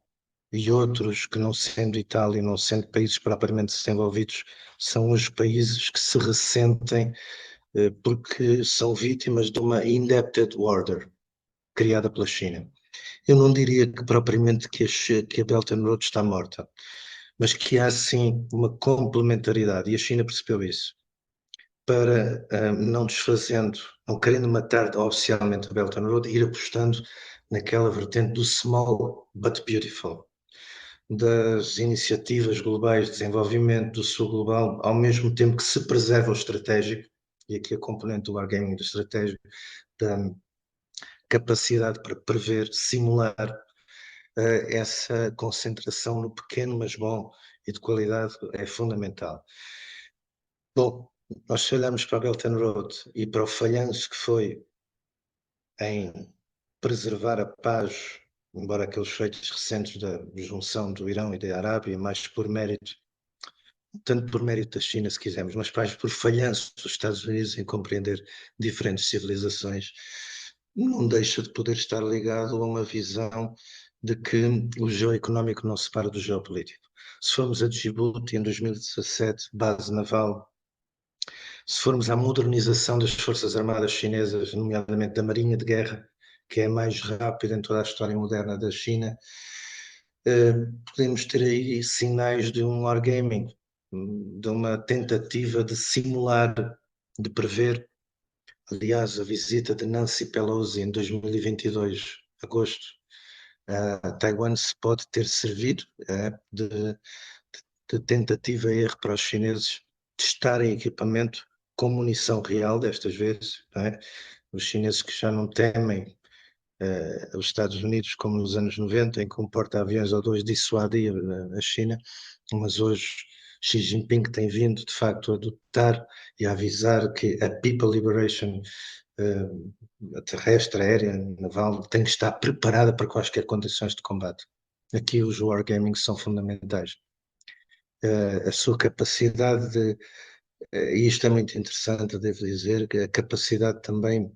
e outros que, não sendo Itália, não sendo países propriamente desenvolvidos, são os países que se ressentem porque são vítimas de uma indebted order criada pela China. Eu não diria que propriamente que a Belt and Road está morta, mas que há sim uma complementaridade, e a China percebeu isso, para não desfazendo, não querendo matar oficialmente a Belt and Road, ir apostando naquela vertente do small but beautiful, das iniciativas globais de desenvolvimento do sul global, ao mesmo tempo que se preserva o estratégico, e aqui a componente do wargaming do estratégico, da capacidade para prever, simular essa concentração no pequeno mas bom e de qualidade é fundamental. Bom, nós se olharmos para a Belt and Road e para o falhanço que foi em preservar a paz, embora aqueles feitos recentes da junção do Irão e da Arábia, mais por mérito, tanto por mérito da China, se quisermos, mas mais por falhanço dos Estados Unidos em compreender diferentes civilizações, não deixa de poder estar ligado a uma visão de que o geoeconómico não se separa do geopolítico. Se formos a Djibouti em 2017, base naval, se formos à modernização das Forças Armadas chinesas, nomeadamente da Marinha de Guerra, que é a mais rápida em toda a história moderna da China, podemos ter aí sinais de um wargaming, de uma tentativa de simular, de prever. Aliás, a visita de Nancy Pelosi em 2022, agosto, a Taiwan se pode ter servido de tentativa e erro para os chineses testarem equipamento com munição real destas vezes, não é? Os chineses que já não temem os Estados Unidos, como nos anos 90, em que um porta-aviões ou dois dissuadia a China, mas hoje Xi Jinping tem vindo, de facto, a adotar e a avisar que a People Liberation terrestre, aérea, naval, tem que estar preparada para quaisquer condições de combate. Aqui os wargamings são fundamentais. A sua capacidade de, e isto é muito interessante, devo dizer, que a capacidade também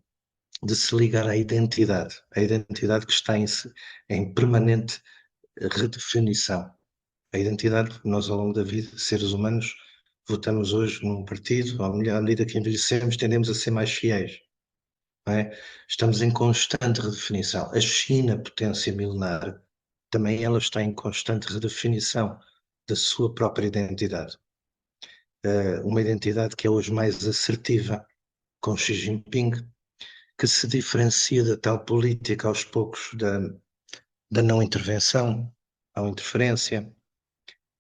de se ligar à identidade, a identidade que está em permanente redefinição. A identidade, nós ao longo da vida, seres humanos, votamos hoje num partido, à medida que envelhecemos, tendemos a ser mais fiéis. Não é? Estamos em constante redefinição. A China, potência milenar, também ela está em constante redefinição da sua própria identidade. Uma identidade que é hoje mais assertiva, com Xi Jinping, que se diferencia da tal política aos poucos da não intervenção, à interferência,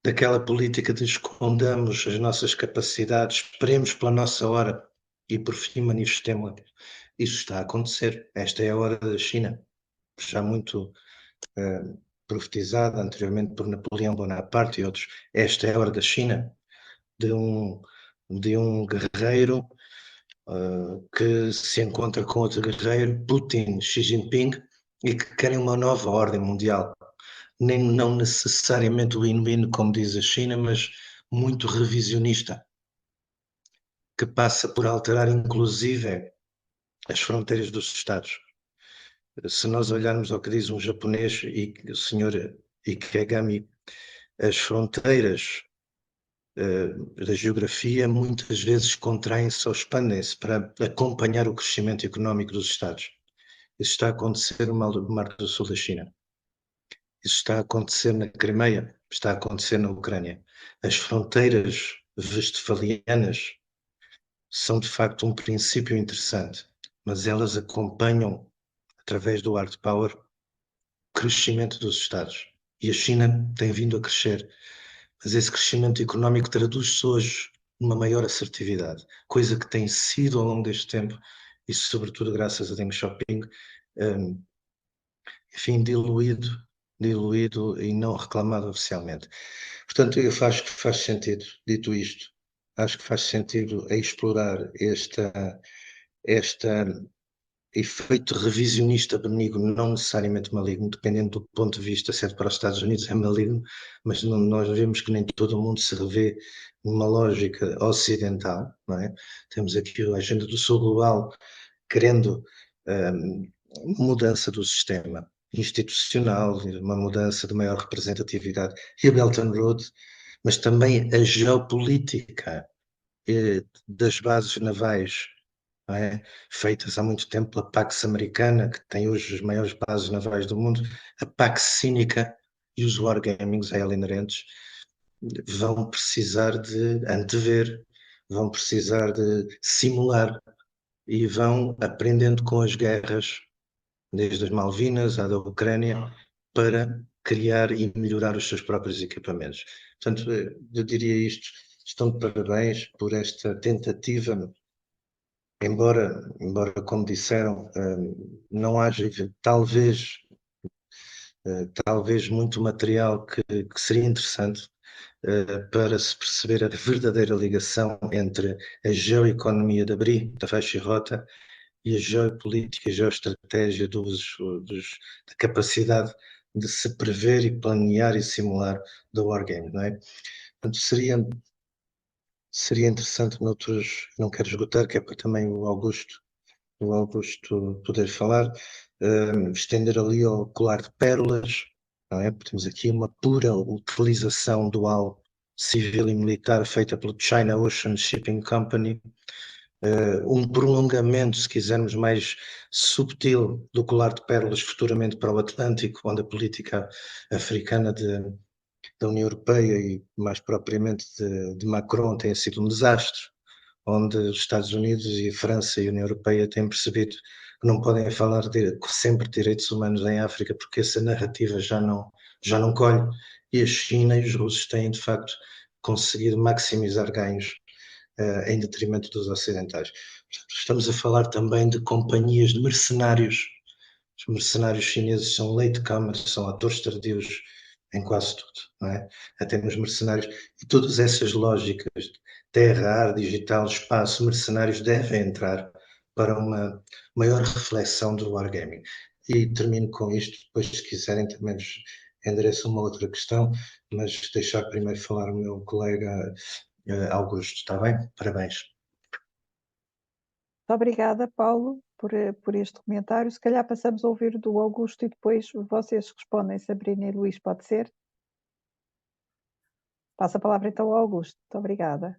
daquela política de escondamos as nossas capacidades, esperemos pela nossa hora e por fim manifestemos. Isso está a acontecer. Esta é a hora da China, já muito profetizada anteriormente por Napoleão Bonaparte e outros. Esta é a hora da China, de um guerreiro que se encontra com outro guerreiro, Putin, Xi Jinping, e que querem uma nova ordem mundial. Não necessariamente win-win, como diz a China, mas muito revisionista, que passa por alterar inclusive as fronteiras dos Estados. Se nós olharmos ao que diz um japonês, e o senhor Ikegami, as fronteiras da geografia muitas vezes contraem-se ou expandem-se para acompanhar o crescimento económico dos Estados. Isso está a acontecer no Mar do Sul da China. Isso está a acontecer na Crimeia, está a acontecer na Ucrânia. As fronteiras westfalianas são de facto um princípio interessante, mas elas acompanham, através do hard power, o crescimento dos Estados. E a China tem vindo a crescer, mas esse crescimento económico traduz-se hoje numa maior assertividade, coisa que tem sido ao longo deste tempo, e sobretudo graças a Deng Xiaoping, enfim, diluído e não reclamado oficialmente. Portanto, eu acho que faz sentido, dito isto, acho que faz sentido explorar este efeito revisionista benigno, não necessariamente maligno, dependendo do ponto de vista, certo, para os Estados Unidos é maligno, mas nós vemos que nem todo o mundo se revê numa lógica ocidental, não é? Temos aqui a agenda do Sul Global querendo mudança do sistema institucional, uma mudança de maior representatividade, e a Belt and Road, mas também a geopolítica das bases navais, não é? Feitas há muito tempo pela Pax Americana, que tem hoje as maiores bases navais do mundo, a Pax Cínica e os wargamings a ela inerentes vão precisar de antever, vão precisar de simular e vão aprendendo com as guerras, desde as Malvinas à da Ucrânia, para criar e melhorar os seus próprios equipamentos. Portanto, eu diria isto, estão de parabéns por esta tentativa, embora como disseram, não haja talvez muito material que seria interessante para se perceber a verdadeira ligação entre a geoeconomia da BRI, da Faixa e Rota, e a geopolítica e a geoestratégia da capacidade de se prever e planear e simular do wargame, não é? Portanto, seria interessante noutros, não quero esgotar, que é para também o Augusto poder falar, estender ali ao colar de pérolas, não é? Temos aqui uma pura utilização dual civil e militar feita pelo China Ocean Shipping Company, um prolongamento, se quisermos, mais subtil do colar de pérolas futuramente para o Atlântico, onde a política africana da União Europeia e mais propriamente de Macron tem sido um desastre, onde os Estados Unidos e a França e a União Europeia têm percebido que não podem falar sempre de direitos humanos em África, porque essa narrativa já não colhe, e a China e os russos têm, de facto, conseguido maximizar ganhos em detrimento dos ocidentais. Portanto, estamos a falar também de companhias de mercenários Os mercenários chineses são latecomers, são atores tardios em quase tudo, não é? Até nos mercenários. E todas essas lógicas de terra, ar, digital, espaço, mercenários devem entrar para uma maior reflexão do wargaming. E termino com isto, depois se quiserem também vos endereço uma outra questão, mas deixar primeiro falar o meu colega Augusto, está bem? Parabéns. Muito obrigada, Paulo, por este comentário. Se calhar passamos a ouvir do Augusto e depois vocês respondem, Sabrina e Luís, pode ser? Passa a palavra então ao Augusto. Muito obrigada.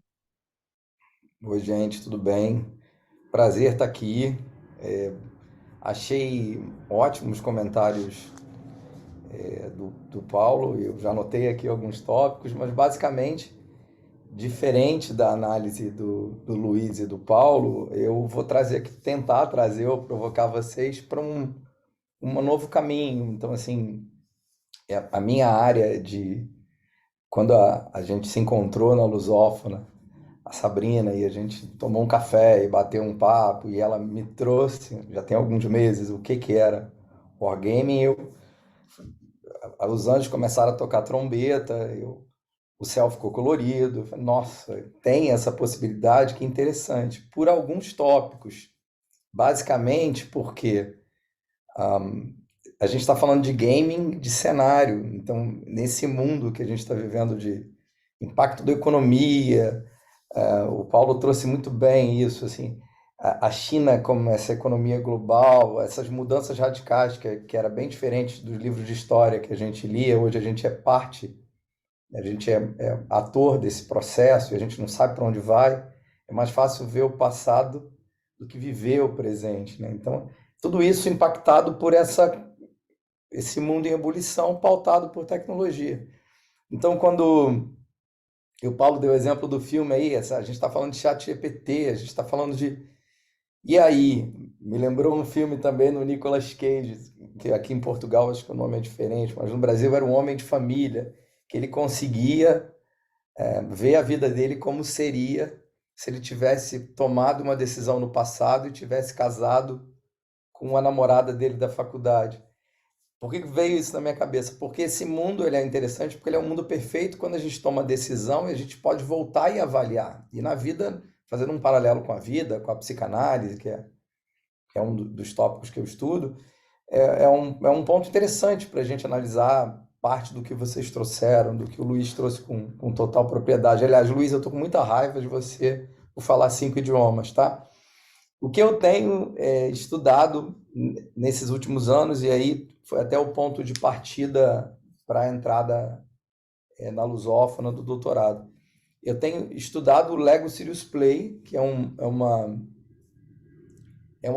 Oi, gente, tudo bem? Prazer estar aqui. Achei ótimos comentários do Paulo. Eu já anotei aqui alguns tópicos, mas basicamente, diferente da análise do Luiz e do Paulo, eu vou tentar trazer ou provocar vocês para um novo caminho. Então, assim, a minha área quando a gente se encontrou na Lusófona, a Sabrina, e a gente tomou um café e bateu um papo, e ela me trouxe, já tem alguns meses, o que era Wargaming. Os anjos começaram a tocar trombeta, o céu ficou colorido. Eu falei, nossa, tem essa possibilidade, que interessante, por alguns tópicos. Basicamente porque a gente está falando de gaming de cenário, então nesse mundo que a gente está vivendo de impacto da economia, o Paulo trouxe muito bem isso, assim, a China como essa economia global, essas mudanças radicais que era bem diferente dos livros de história que a gente lia. Hoje a gente é parte, a gente é ator desse processo e a gente não sabe para onde vai. É mais fácil ver o passado do que viver o presente, né? Então, tudo isso impactado por esse mundo em ebulição, pautado por tecnologia. Então, quando o Paulo deu o exemplo do filme aí, a gente está falando de ChatGPT, a gente está falando de... E aí? Me lembrou um filme também no Nicolas Cage, que aqui em Portugal acho que o nome é diferente, mas no Brasil era Um Homem de Família, que ele conseguia ver a vida dele como seria se ele tivesse tomado uma decisão no passado e tivesse casado com a namorada dele da faculdade. Por que veio isso na minha cabeça? Porque esse mundo ele é interessante, porque ele é um mundo perfeito quando a gente toma decisão e a gente pode voltar e avaliar. E na vida, fazendo um paralelo com a vida, com a psicanálise, que é um dos tópicos que eu estudo, é um ponto interessante para a gente analisar parte do que vocês trouxeram, do que o Luiz trouxe com total propriedade. Aliás, Luiz, eu estou com muita raiva de você por falar 5 idiomas, tá? O que eu tenho estudado nesses últimos anos, e aí foi até o ponto de partida para a entrada na lusófona do doutorado. Eu tenho estudado o Lego Serious Play, que é uma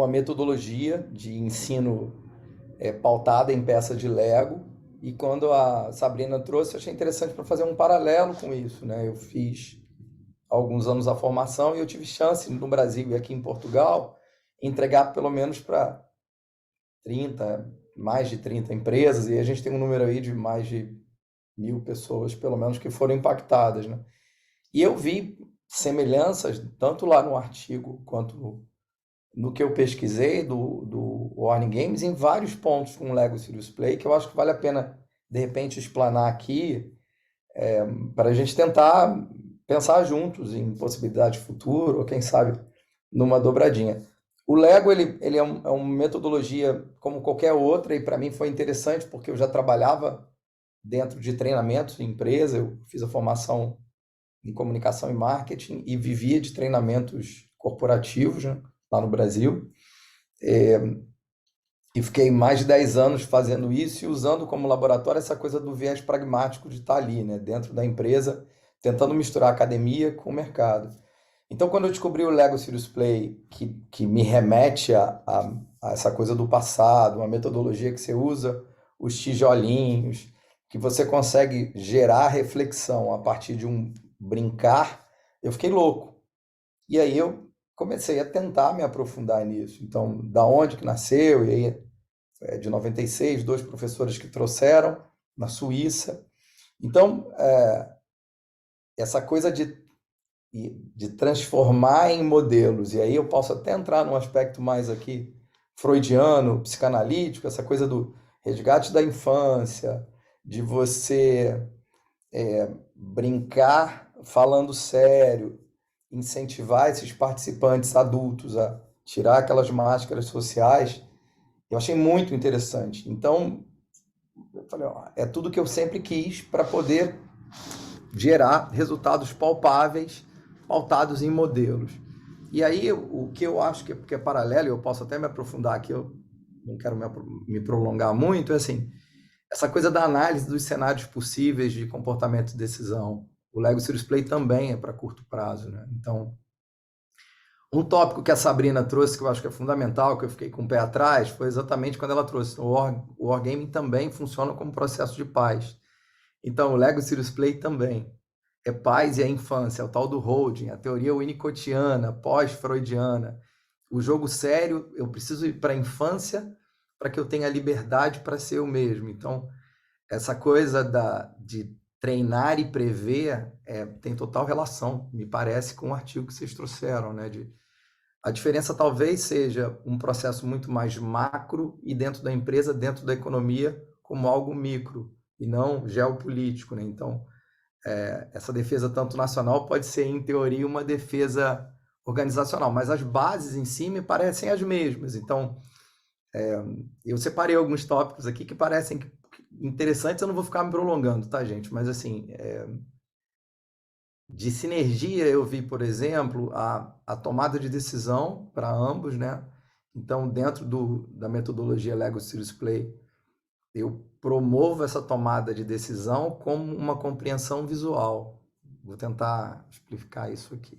metodologia de ensino pautada em peças de Lego, e quando a Sabrina trouxe, eu achei interessante para fazer um paralelo com isso, né? Eu fiz há alguns anos a formação e eu tive chance no Brasil e aqui em Portugal entregar pelo menos para mais de 30 empresas, e a gente tem um número aí de mais de 1.000 pessoas, pelo menos, que foram impactadas, né? E eu vi semelhanças, tanto lá no artigo quanto no que eu pesquisei do Warning Games, em vários pontos com o Lego Serious Play, que eu acho que vale a pena, de repente, explanar aqui, para a gente tentar pensar juntos em possibilidade de futuro, ou quem sabe numa dobradinha. O Lego ele é uma metodologia como qualquer outra, e para mim foi interessante porque eu já trabalhava dentro de treinamentos em empresa. Eu fiz a formação em comunicação e marketing e vivia de treinamentos corporativos, né, lá no Brasil. E fiquei mais de 10 anos fazendo isso e usando como laboratório essa coisa do viés pragmático de estar ali, né, dentro da empresa, tentando misturar a academia com o mercado. Então, quando eu descobri o Lego Serious Play, que me remete a essa coisa do passado, uma metodologia que você usa os tijolinhos, que você consegue gerar reflexão a partir de um brincar, eu fiquei louco. E aí eu comecei a tentar me aprofundar nisso. Então, da onde que nasceu? E aí, de 96, 2 professores que trouxeram na Suíça. Então, essa coisa de transformar em modelos, e aí eu posso até entrar num aspecto mais aqui freudiano, psicanalítico, essa coisa do resgate da infância, de você brincar falando sério, incentivar esses participantes adultos a tirar aquelas máscaras sociais, eu achei muito interessante. Então, eu falei, ó, é tudo que eu sempre quis para poder gerar resultados palpáveis, pautados em modelos. E aí, o que eu acho que é paralelo, eu posso até me aprofundar aqui, eu não quero me prolongar muito, é assim, essa coisa da análise dos cenários possíveis de comportamento e decisão. O Lego Serious Play também é para curto prazo, né? Então, um tópico que a Sabrina trouxe, que eu acho que é fundamental, que eu fiquei com o pé atrás, foi exatamente quando ela trouxe. O Wargaming também funciona como processo de paz. Então, o Lego Serious Play também é paz e é infância, é o tal do holding, a teoria winnicottiana, pós-freudiana. O jogo sério, eu preciso ir para a infância para que eu tenha liberdade para ser eu mesmo. Então, essa coisa de treinar e prever tem total relação, me parece, com o artigo que vocês trouxeram, né? A diferença talvez seja um processo muito mais macro e dentro da empresa, dentro da economia, como algo micro e não geopolítico, né? Então, essa defesa tanto nacional pode ser, em teoria, uma defesa organizacional, mas as bases em si me parecem as mesmas. Então, eu separei alguns tópicos aqui que parecem interessantes, eu não vou ficar me prolongando, tá, gente? Mas, assim, de sinergia, eu vi, por exemplo, a tomada de decisão para ambos, né? Então, dentro da metodologia Lego Serious Play, eu promovo essa tomada de decisão como uma compreensão visual. Vou tentar explicar isso aqui.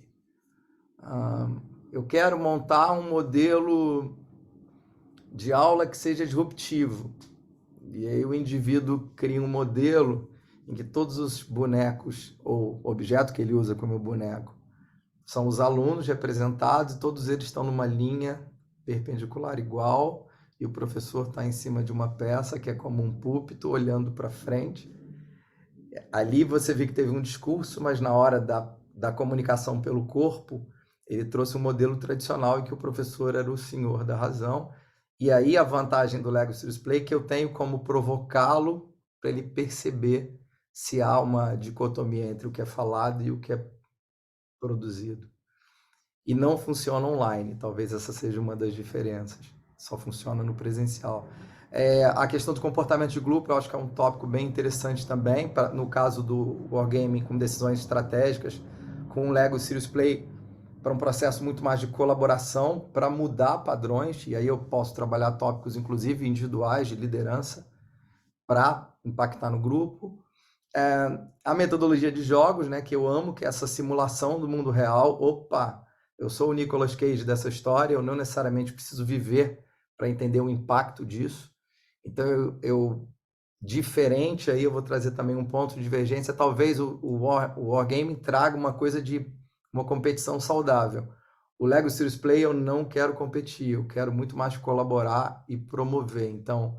Eu quero montar um modelo de aula que seja disruptivo. E aí o indivíduo cria um modelo em que todos os bonecos, ou objeto que ele usa como boneco, são os alunos representados, e todos eles estão numa linha perpendicular igual, e o professor está em cima de uma peça que é como um púlpito, olhando para frente. Ali você vê que teve um discurso, mas na hora da comunicação pelo corpo, ele trouxe um modelo tradicional em que o professor era o senhor da razão. E aí a vantagem do Lego Serious Play é que eu tenho como provocá-lo para ele perceber se há uma dicotomia entre o que é falado e o que é produzido. E não funciona online, talvez essa seja uma das diferenças. Só funciona no presencial. A questão do comportamento de grupo, eu acho que é um tópico bem interessante também, no caso do Wargaming com decisões estratégicas, com o Lego Serious Play, para um processo muito mais de colaboração, para mudar padrões, e aí eu posso trabalhar tópicos, inclusive individuais, de liderança, para impactar no grupo. A metodologia de jogos, né, que eu amo, que é essa simulação do mundo real. Opa, eu sou o Nicolas Cage dessa história, eu não necessariamente preciso viver para entender o impacto disso. Então, diferente, aí eu vou trazer também um ponto de divergência, talvez o Wargaming traga uma coisa de uma competição saudável. O Lego Serious Play eu não quero competir, eu quero muito mais colaborar e promover. Então,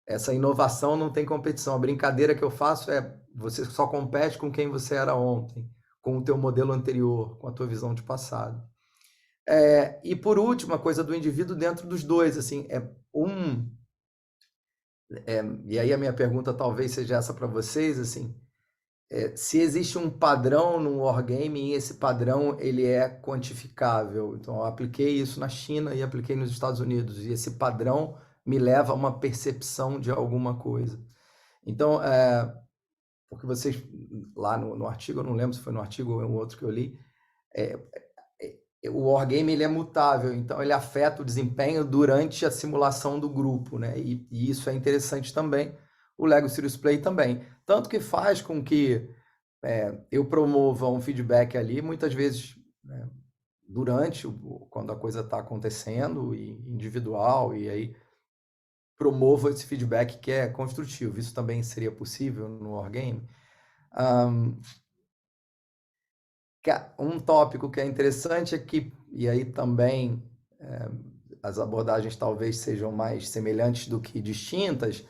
essa inovação não tem competição. A brincadeira que eu faço é você só compete com quem você era ontem, com o teu modelo anterior, com a tua visão de passado. E por último, a coisa do indivíduo dentro dos dois, assim, e aí a minha pergunta talvez seja essa para vocês, assim, se existe um padrão no Wargaming e esse padrão ele é quantificável. Então, eu apliquei isso na China e apliquei nos Estados Unidos, e esse padrão me leva a uma percepção de alguma coisa. Então, porque vocês, lá no artigo, eu não lembro se foi no artigo ou em um outro que eu li, o Wargaming ele é mutável, então ele afeta o desempenho durante a simulação do grupo, né? E isso é interessante também. O Lego Serious Play também. Tanto que faz com que eu promova um feedback ali, muitas vezes durante, quando a coisa está acontecendo, e individual, e aí promova esse feedback que é construtivo. Isso também seria possível no Wargaming. Um tópico que é interessante é que, e aí também as abordagens talvez sejam mais semelhantes do que distintas,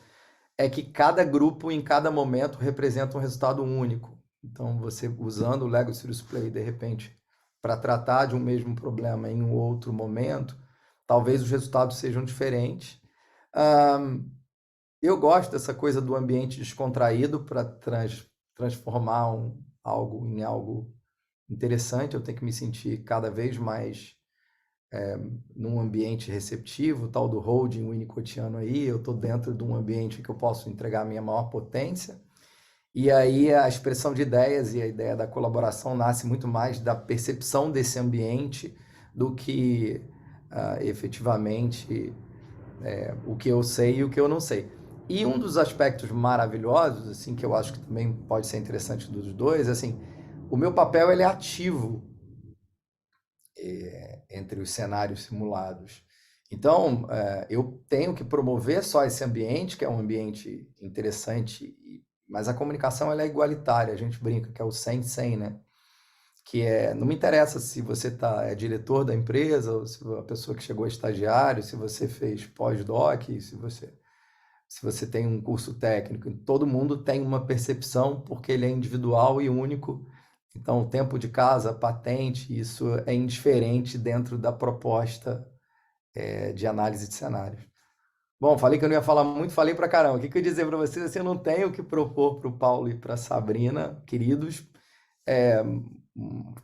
é que cada grupo em cada momento representa um resultado único. Então, você usando o Lego Serious Play, de repente, para tratar de um mesmo problema em um outro momento, talvez os resultados sejam diferentes. Eu gosto dessa coisa do ambiente descontraído para transformar algo em algo interessante. Eu tenho que me sentir cada vez mais num ambiente receptivo, tal do holding winnicottiano aí. Eu estou dentro de um ambiente que eu posso entregar a minha maior potência. E aí a expressão de ideias e a ideia da colaboração nasce muito mais da percepção desse ambiente do que efetivamente o que eu sei e o que eu não sei. E um dos aspectos maravilhosos, assim, que eu acho que também pode ser interessante dos dois, assim, o meu papel ele é ativo entre os cenários simulados. Então, eu tenho que promover só esse ambiente, que é um ambiente interessante, mas a comunicação ela é igualitária, a gente brinca que é o 100-100, né? Que não me interessa se você é diretor da empresa, ou se a pessoa que chegou é estagiário, se você fez pós-doc, se você tem um curso técnico, todo mundo tem uma percepção porque ele é individual e único. Então, o tempo de casa, patente, isso é indiferente dentro da proposta de análise de cenários. Bom, falei que eu não ia falar muito, falei pra caramba. O que eu ia dizer para vocês? Assim, eu não tenho o que propor para o Paulo e para a Sabrina, queridos,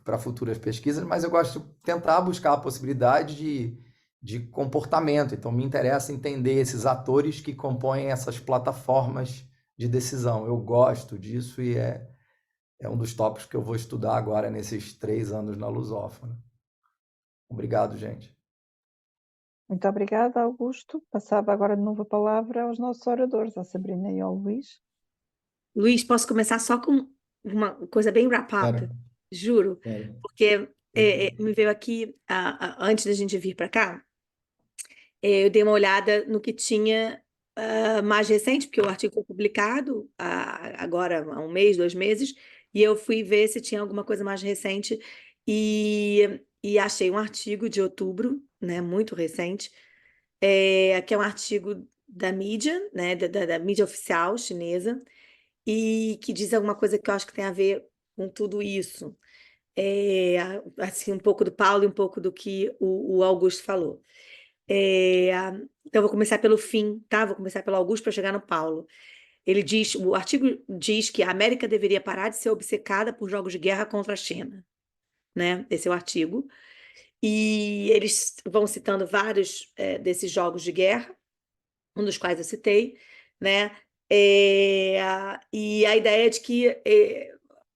para futuras pesquisas, mas eu gosto de tentar buscar a possibilidade de comportamento. Então, me interessa entender esses atores que compõem essas plataformas de decisão. Eu gosto disso e é um dos tópicos que eu vou estudar agora nesses 3 anos na Lusófona. Obrigado, gente. Muito obrigada, Augusto. Passava agora de novo a palavra aos nossos oradores, à Sabrina e ao Luís. Luís, posso começar só com uma coisa bem wrap-up? Claro, Juro, claro. porque me veio aqui, antes da gente vir para cá, eu dei uma olhada no que tinha mais recente, porque o artigo foi publicado agora há 1 mês, 2 meses, e eu fui ver se tinha alguma coisa mais recente, e achei um artigo de outubro, né, muito recente, que é um artigo da mídia, né, da mídia oficial chinesa, e que diz alguma coisa que eu acho que tem a ver com tudo isso. Assim, um pouco do Paulo e um pouco do que o Augusto falou. Então, vou começar pelo fim, tá? Vou começar pelo Augusto para chegar no Paulo. O artigo diz que a América deveria parar de ser obcecada por jogos de guerra contra a China, né? Esse é o artigo. E eles vão citando vários desses jogos de guerra, um dos quais eu citei, né? E a ideia é de que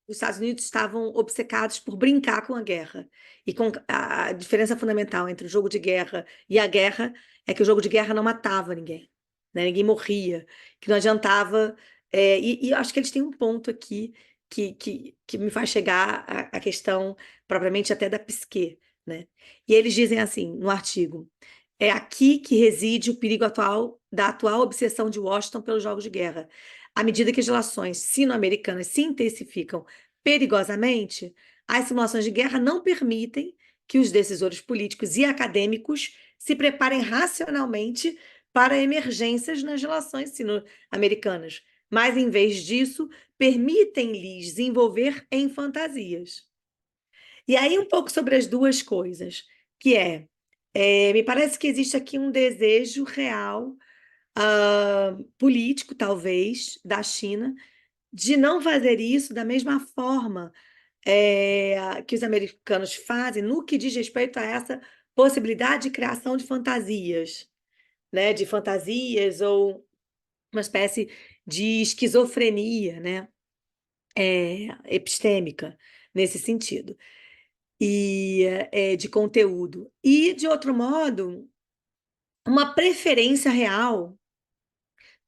os Estados Unidos estavam obcecados por brincar com a guerra. E com a diferença fundamental entre o jogo de guerra e a guerra é que o jogo de guerra não matava ninguém, né? Ninguém morria, que não adiantava. E eu acho que eles têm um ponto aqui que me faz chegar à questão propriamente até da psique, né? E eles dizem assim, no artigo: é aqui que reside o perigo da atual obsessão de Washington pelos jogos de guerra. À medida que as relações sino-americanas se intensificam perigosamente, as simulações de guerra não permitem que os decisores políticos e acadêmicos se preparem racionalmente para emergências nas relações sino-americanas, mas, em vez disso, permitem-lhes desenvolver em fantasias. E aí, um pouco sobre as duas coisas, que me parece que existe aqui um desejo real, político, talvez, da China, de não fazer isso da mesma forma que os americanos fazem no que diz respeito a essa possibilidade de criação de fantasias, né? De fantasias ou uma espécie de esquizofrenia, né? Epistêmica, nesse sentido, e de conteúdo. E, de outro modo, uma preferência real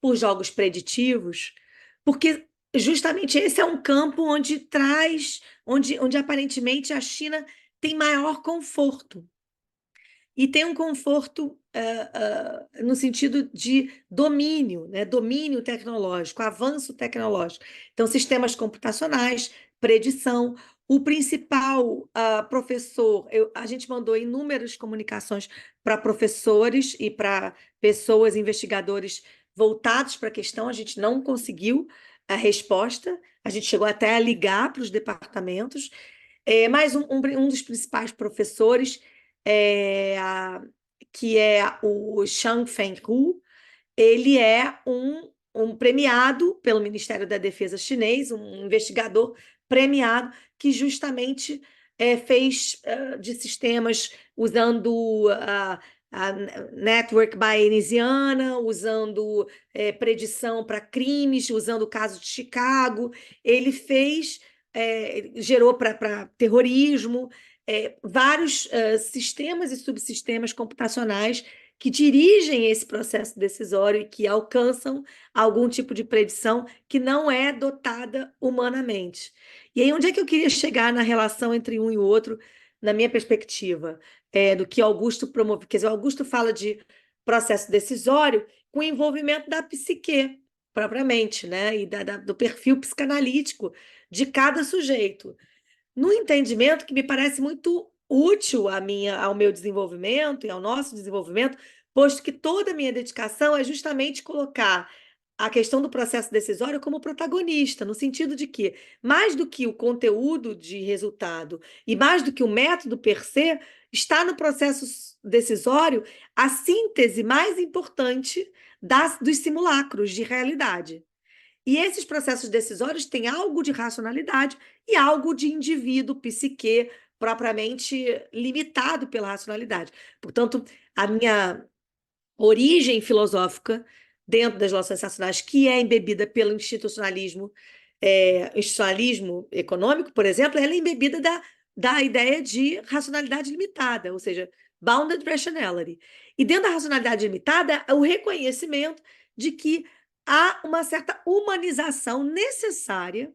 por jogos preditivos, porque justamente esse é um campo onde aparentemente a China tem maior conforto. E tem um conforto no sentido de domínio, né? Domínio tecnológico, avanço tecnológico. Então, sistemas computacionais, predição. O principal professor, a gente mandou inúmeras comunicações para professores e para pessoas, investigadores voltados para a questão, a gente não conseguiu a resposta, a gente chegou até a ligar para os departamentos, mas um dos principais professores que é o Zhang Fenghu. Ele é um premiado pelo Ministério da Defesa chinês, um investigador premiado que justamente fez de sistemas usando a network bayesiana, usando predição para crimes, usando o caso de Chicago. Ele gerou para terrorismo, vários sistemas e subsistemas computacionais que dirigem esse processo decisório e que alcançam algum tipo de predição que não é dotada humanamente. E aí, onde é que eu queria chegar na relação entre um e o outro, na minha perspectiva, do que Augusto promove? Quer dizer, Augusto fala de processo decisório com envolvimento da psique, propriamente, né? E do perfil psicanalítico de cada sujeito. No entendimento que me parece muito útil ao meu desenvolvimento e ao nosso desenvolvimento, posto que toda a minha dedicação é justamente colocar a questão do processo decisório como protagonista, no sentido de que, mais do que o conteúdo de resultado e mais do que o método per se, está no processo decisório a síntese mais importante dos simulacros de realidade. E esses processos decisórios têm algo de racionalidade e algo de indivíduo, psique, propriamente limitado pela racionalidade. Portanto, a minha origem filosófica dentro das relações racionais, que é embebida pelo institucionalismo econômico, por exemplo, ela é embebida da ideia de racionalidade limitada, ou seja, bounded rationality. E dentro da racionalidade limitada, o reconhecimento de que há uma certa humanização necessária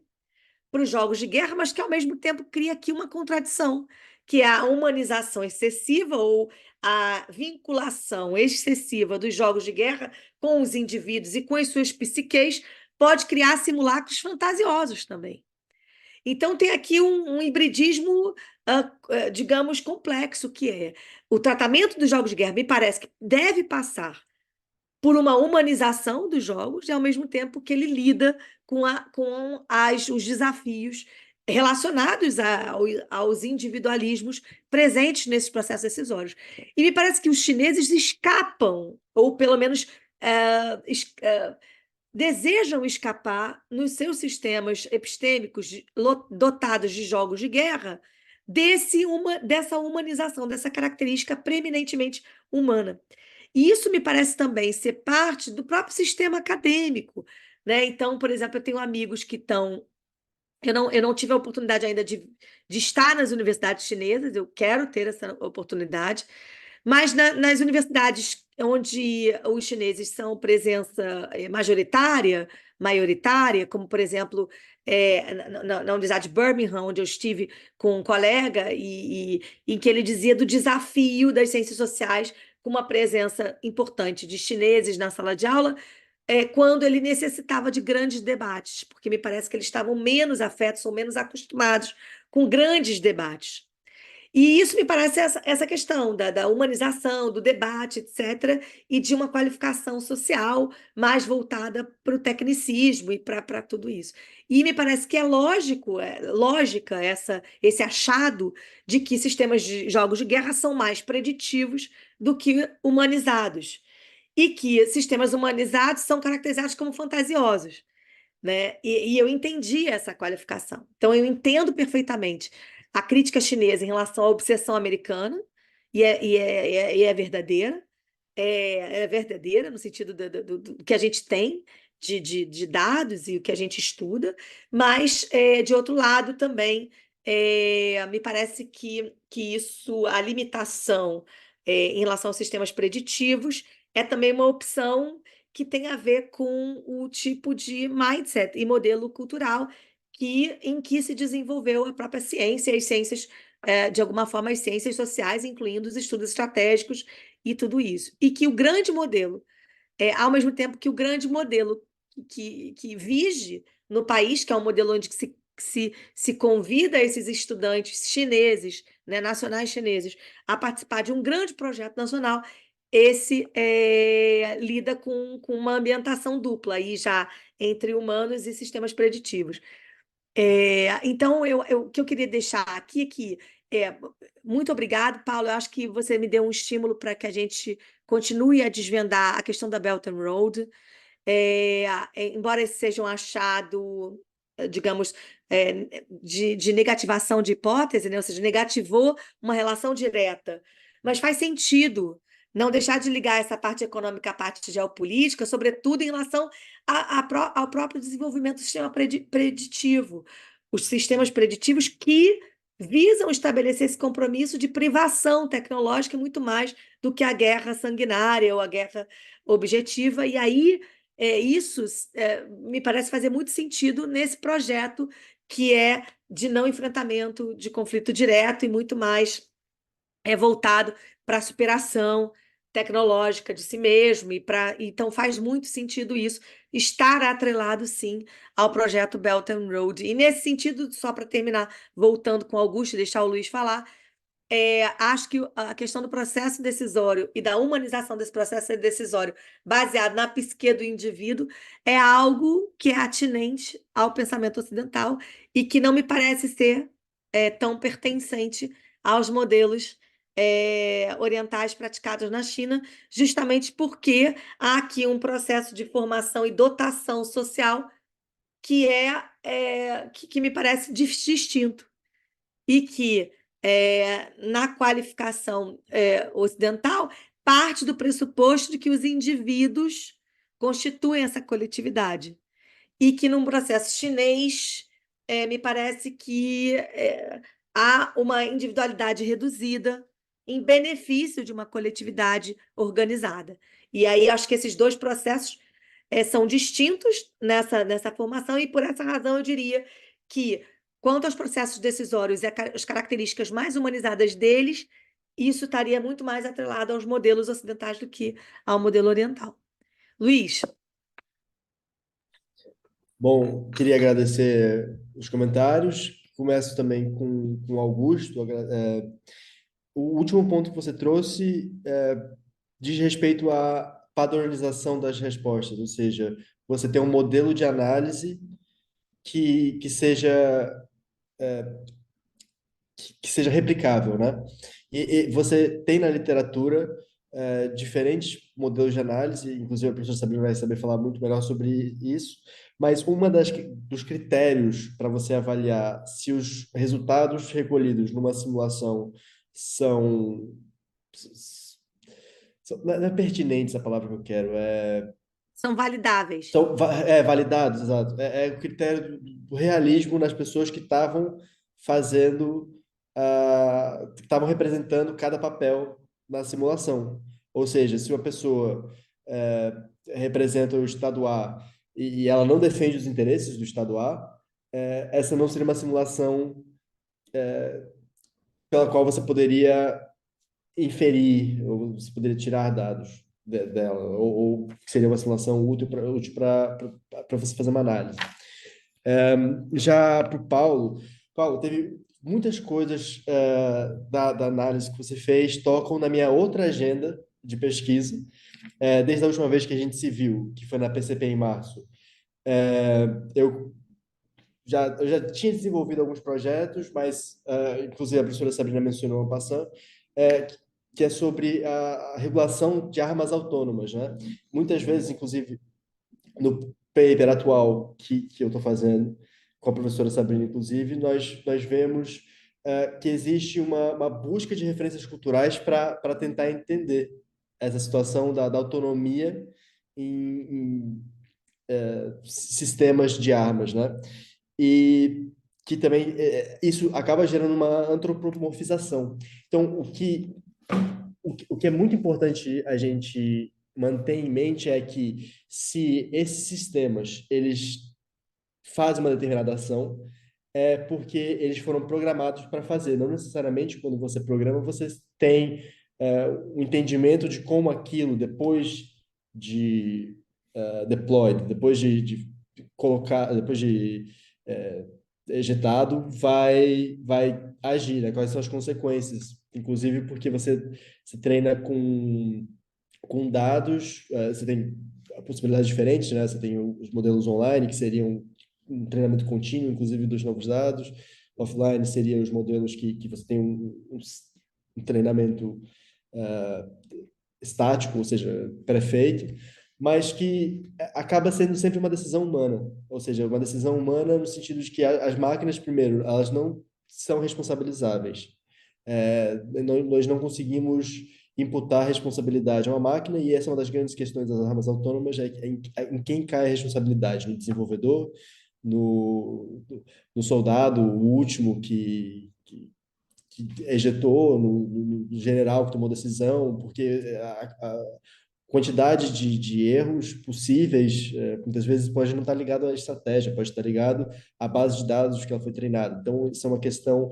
para os jogos de guerra, mas que, ao mesmo tempo, cria aqui uma contradição, que é a humanização excessiva ou a vinculação excessiva dos jogos de guerra com os indivíduos e com as suas psiques pode criar simulacros fantasiosos também. Então, tem aqui um hibridismo, digamos, complexo, que é o tratamento dos jogos de guerra, me parece que deve passar por uma humanização dos jogos, e ao mesmo tempo que ele lida com os desafios relacionados aos individualismos presentes nesses processos decisórios. E me parece que os chineses escapam, ou pelo menos desejam escapar nos seus sistemas epistêmicos dotados de jogos de guerra dessa humanização, dessa característica preeminentemente humana. E isso me parece também ser parte do próprio sistema acadêmico, né? Então, por exemplo, eu tenho amigos que estão... Eu não tive a oportunidade ainda de estar nas universidades chinesas, eu quero ter essa oportunidade, mas nas universidades onde os chineses são presença maioritária, como, por exemplo, na Universidade de Birmingham, onde eu estive com um colega, em que ele dizia do desafio das ciências sociais com uma presença importante de chineses na sala de aula, quando ele necessitava de grandes debates, porque me parece que eles estavam menos afetos ou menos acostumados com grandes debates. E isso me parece essa questão da humanização, do debate, etc., e de uma qualificação social mais voltada para o tecnicismo e para tudo isso. E me parece que é lógica esse achado de que sistemas de jogos de guerra são mais preditivos do que humanizados, e que sistemas humanizados são caracterizados como fantasiosos, né? E eu entendi essa qualificação. Então, eu entendo perfeitamente a crítica chinesa em relação à obsessão americana, e é verdadeira. É verdadeira no sentido do que a gente tem de dados e o que a gente estuda, mas, de outro lado, também me parece que a limitação em relação aos sistemas preditivos é também uma opção que tem a ver com o tipo de mindset e modelo cultural em que se desenvolveu a própria ciência e as ciências, de alguma forma, as ciências sociais, incluindo os estudos estratégicos e tudo isso. E que o grande modelo, ao mesmo tempo que o grande modelo que vige no país, que é um modelo onde se convida esses estudantes chineses, né, nacionais chineses, a participar de um grande projeto nacional, esse lida com uma ambientação dupla, aí já entre humanos e sistemas preditivos. Então, o que eu queria deixar aqui é que muito obrigado, Paulo. Eu acho que você me deu um estímulo para que a gente continue a desvendar a questão da Belt and Road. Embora esse seja um achado, digamos, de negativação de hipótese, né? Ou seja, negativou uma relação direta, mas faz sentido não deixar de ligar essa parte econômica à parte geopolítica, sobretudo em relação ao próprio desenvolvimento do sistema preditivo, os sistemas preditivos que visam estabelecer esse compromisso de privação tecnológica muito mais do que a guerra sanguinária ou a guerra objetiva, e aí isso me parece fazer muito sentido nesse projeto que é de não enfrentamento de conflito direto e muito mais voltado para a superação tecnológica de si mesmo. Então faz muito sentido isso, estar atrelado, sim, ao projeto Belt and Road. E nesse sentido, só para terminar, voltando com o Augusto e deixar o Luiz falar, acho que a questão do processo decisório e da humanização desse processo decisório baseado na psique do indivíduo é algo que é atinente ao pensamento ocidental e que não me parece ser tão pertencente aos modelos orientais praticados na China, justamente porque há aqui um processo de formação e dotação social que que me parece distinto e que na qualificação ocidental, parte do pressuposto de que os indivíduos constituem essa coletividade. E que, num processo chinês, me parece que há uma individualidade reduzida em benefício de uma coletividade organizada. E aí, acho que esses dois processos são distintos nessa formação, e por essa razão eu diria que, quanto aos processos decisórios e as características mais humanizadas deles, isso estaria muito mais atrelado aos modelos ocidentais do que ao modelo oriental. Luiz. Bom, queria agradecer os comentários. Começo também com o Augusto. O último ponto que você trouxe diz respeito à padronização das respostas, ou seja, você tem um modelo de análise que seja que seja replicável, né? E você tem na literatura diferentes modelos de análise, inclusive a professora Sabrina vai saber falar muito melhor sobre isso, mas dos critérios para você avaliar se os resultados recolhidos numa simulação não é pertinentes a palavra que eu quero, São validáveis. são validados, exato. É o critério do realismo nas pessoas que estavam fazendo, que estavam representando cada papel na simulação. Ou seja, se uma pessoa representa o estado A e ela não defende os interesses do estado A, essa não seria uma simulação pela qual você poderia inferir, ou você poderia tirar dados dela, ou que seria uma simulação útil para você fazer uma análise. Já para o Paulo, teve muitas coisas da análise que você fez tocam na minha outra agenda de pesquisa, desde a última vez que a gente se viu, que foi na PCP em março. Eu já tinha desenvolvido alguns projetos, mas, inclusive, a professora Sabrina mencionou passando, que é sobre a regulação de armas autônomas, né? Muitas vezes, inclusive, no paper atual que eu estou fazendo, com a professora Sabrina, inclusive, nós vemos que existe uma busca de referências culturais para tentar entender essa situação da autonomia em sistemas de armas, né? E que também isso acaba gerando uma antropomorfização. Então, o que é muito importante a gente manter em mente é que se esses sistemas eles fazem uma determinada ação, é porque eles foram programados para fazer. Não necessariamente quando você programa, você tem um entendimento de como aquilo, depois de deployed, depois de colocar, depois de ejetado, vai agir, né? Quais são as consequências, inclusive porque você se treina com dados, você tem possibilidades diferentes, né? Você tem os modelos online, que seriam um treinamento contínuo, inclusive dos novos dados. offline seriam os modelos que você tem um treinamento estático, ou seja, pré-feito, mas que acaba sendo sempre uma decisão humana, ou seja, uma decisão humana no sentido de que as máquinas, primeiro, elas não são responsabilizáveis. Nós não conseguimos imputar responsabilidade a uma máquina, e essa é uma das grandes questões das armas autônomas, em quem cai a responsabilidade, no desenvolvedor, no soldado, o último que ejetou, no general que tomou decisão, porque a quantidade de erros possíveis, muitas vezes pode não estar ligado à estratégia, pode estar ligado à base de dados que ela foi treinada. Então, isso é uma questão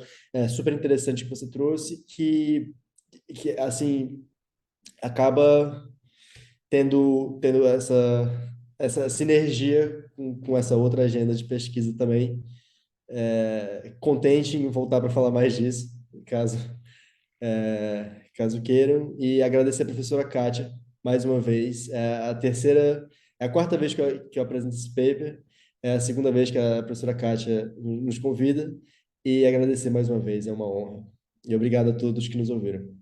super interessante que você trouxe, que assim, acaba tendo essa sinergia com essa outra agenda de pesquisa também. Contente em voltar para falar mais disso, caso queiram, e agradecer a professora Kátia mais uma vez. É a quarta vez que eu apresento esse paper, é a segunda vez que a professora Kátia nos convida, e agradecer mais uma vez, é uma honra. E obrigado a todos que nos ouviram.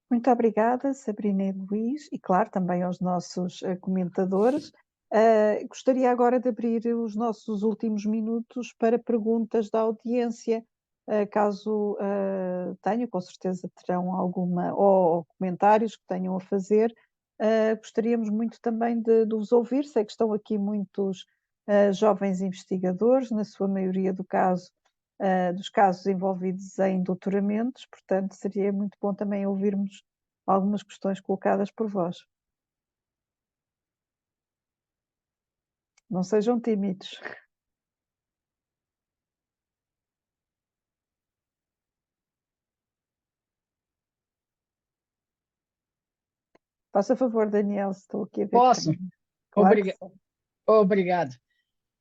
Muito obrigada, Sabrina e Luís, e claro, também aos nossos comentadores. Gostaria agora de abrir os nossos últimos minutos para perguntas da audiência. Caso tenham, com certeza terão alguma, ou comentários que tenham a fazer. Gostaríamos muito também de os ouvir. Sei que estão aqui muitos jovens investigadores, na sua maioria dos casos envolvidos em doutoramentos, portanto seria muito bom também ouvirmos algumas questões colocadas por vós. Não sejam tímidos. Faça favor, Daniel, se estou aqui a ver. Posso? Claro que sim. Obrigado.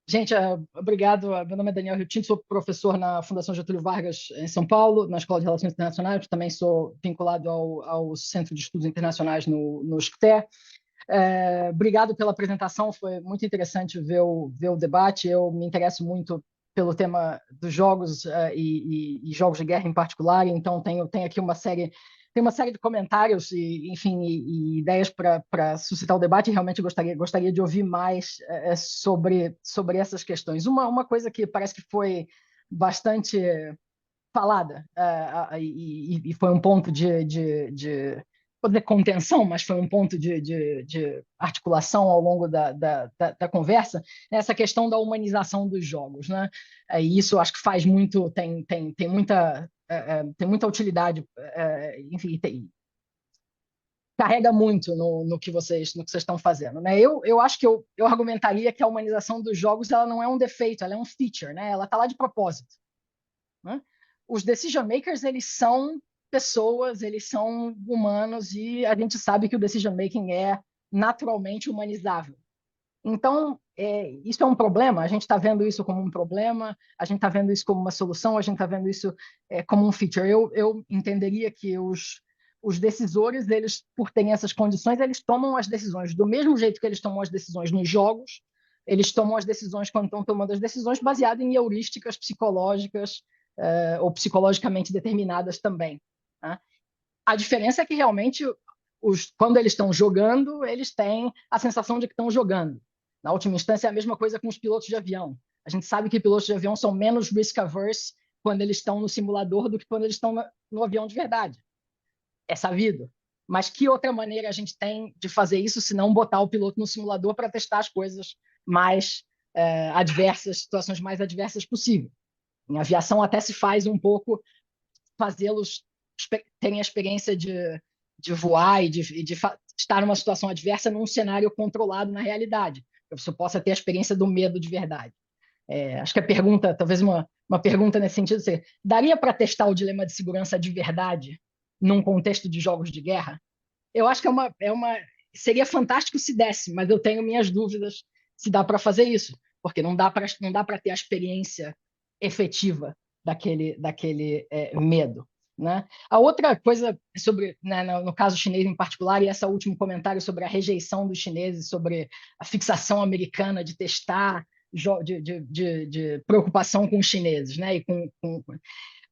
Gente, obrigado. Meu nome é Daniel Rio Tinto, sou professor na Fundação Getúlio Vargas, em São Paulo, na Escola de Relações Internacionais. Também sou vinculado ao Centro de Estudos Internacionais no SCTE. Obrigado pela apresentação, foi muito interessante ver o debate. Eu me interesso muito pelo tema dos jogos e jogos de guerra em particular, então tenho aqui uma série de comentários e ideias para suscitar o debate, e realmente gostaria de ouvir mais sobre essas questões. Uma coisa que parece que foi bastante falada e foi um ponto vou dizer contenção, mas foi um ponto de articulação ao longo da conversa, essa questão da humanização dos jogos, né? E isso acho que faz muito, tem muita utilidade, enfim, carrega muito no que vocês estão fazendo, né? Eu acho que eu argumentaria que a humanização dos jogos ela não é um defeito, ela é um feature, né? Ela está lá de propósito, né? Os decision makers, eles são pessoas, eles são humanos, e a gente sabe que o decision making é naturalmente humanizável. Então, isso é um problema, a gente está vendo isso como um problema, a gente está vendo isso como uma solução, a gente está vendo isso como um feature. Eu entenderia que os decisores, eles, por terem essas condições, eles tomam as decisões do mesmo jeito que eles tomam as decisões nos jogos, eles tomam as decisões quando estão tomando as decisões baseadas em heurísticas psicológicas ou psicologicamente determinadas também, né? A diferença é que realmente, quando eles estão jogando, eles têm a sensação de que estão jogando. Na última instância, é a mesma coisa com os pilotos de avião. A gente sabe que pilotos de avião são menos risk-averse quando eles estão no simulador do que quando eles estão no avião de verdade. É sabido. Mas que outra maneira a gente tem de fazer isso se não botar o piloto no simulador para testar as coisas mais adversas, situações mais adversas possível? Em aviação até se faz um pouco fazê-los terem a experiência de voar e de estar numa situação adversa num cenário controlado na realidade, que você possa ter a experiência do medo de verdade. Acho que a pergunta, talvez uma pergunta nesse sentido, seria: daria para testar o dilema de segurança de verdade num contexto de jogos de guerra? Eu acho que seria fantástico se desse, mas eu tenho minhas dúvidas se dá para fazer isso, porque não dá para ter a experiência efetiva daquele medo, né? A outra coisa sobre, né, no caso chinês em particular, e esse último comentário sobre a rejeição dos chineses, sobre a fixação americana de testar de preocupação com os chineses, né?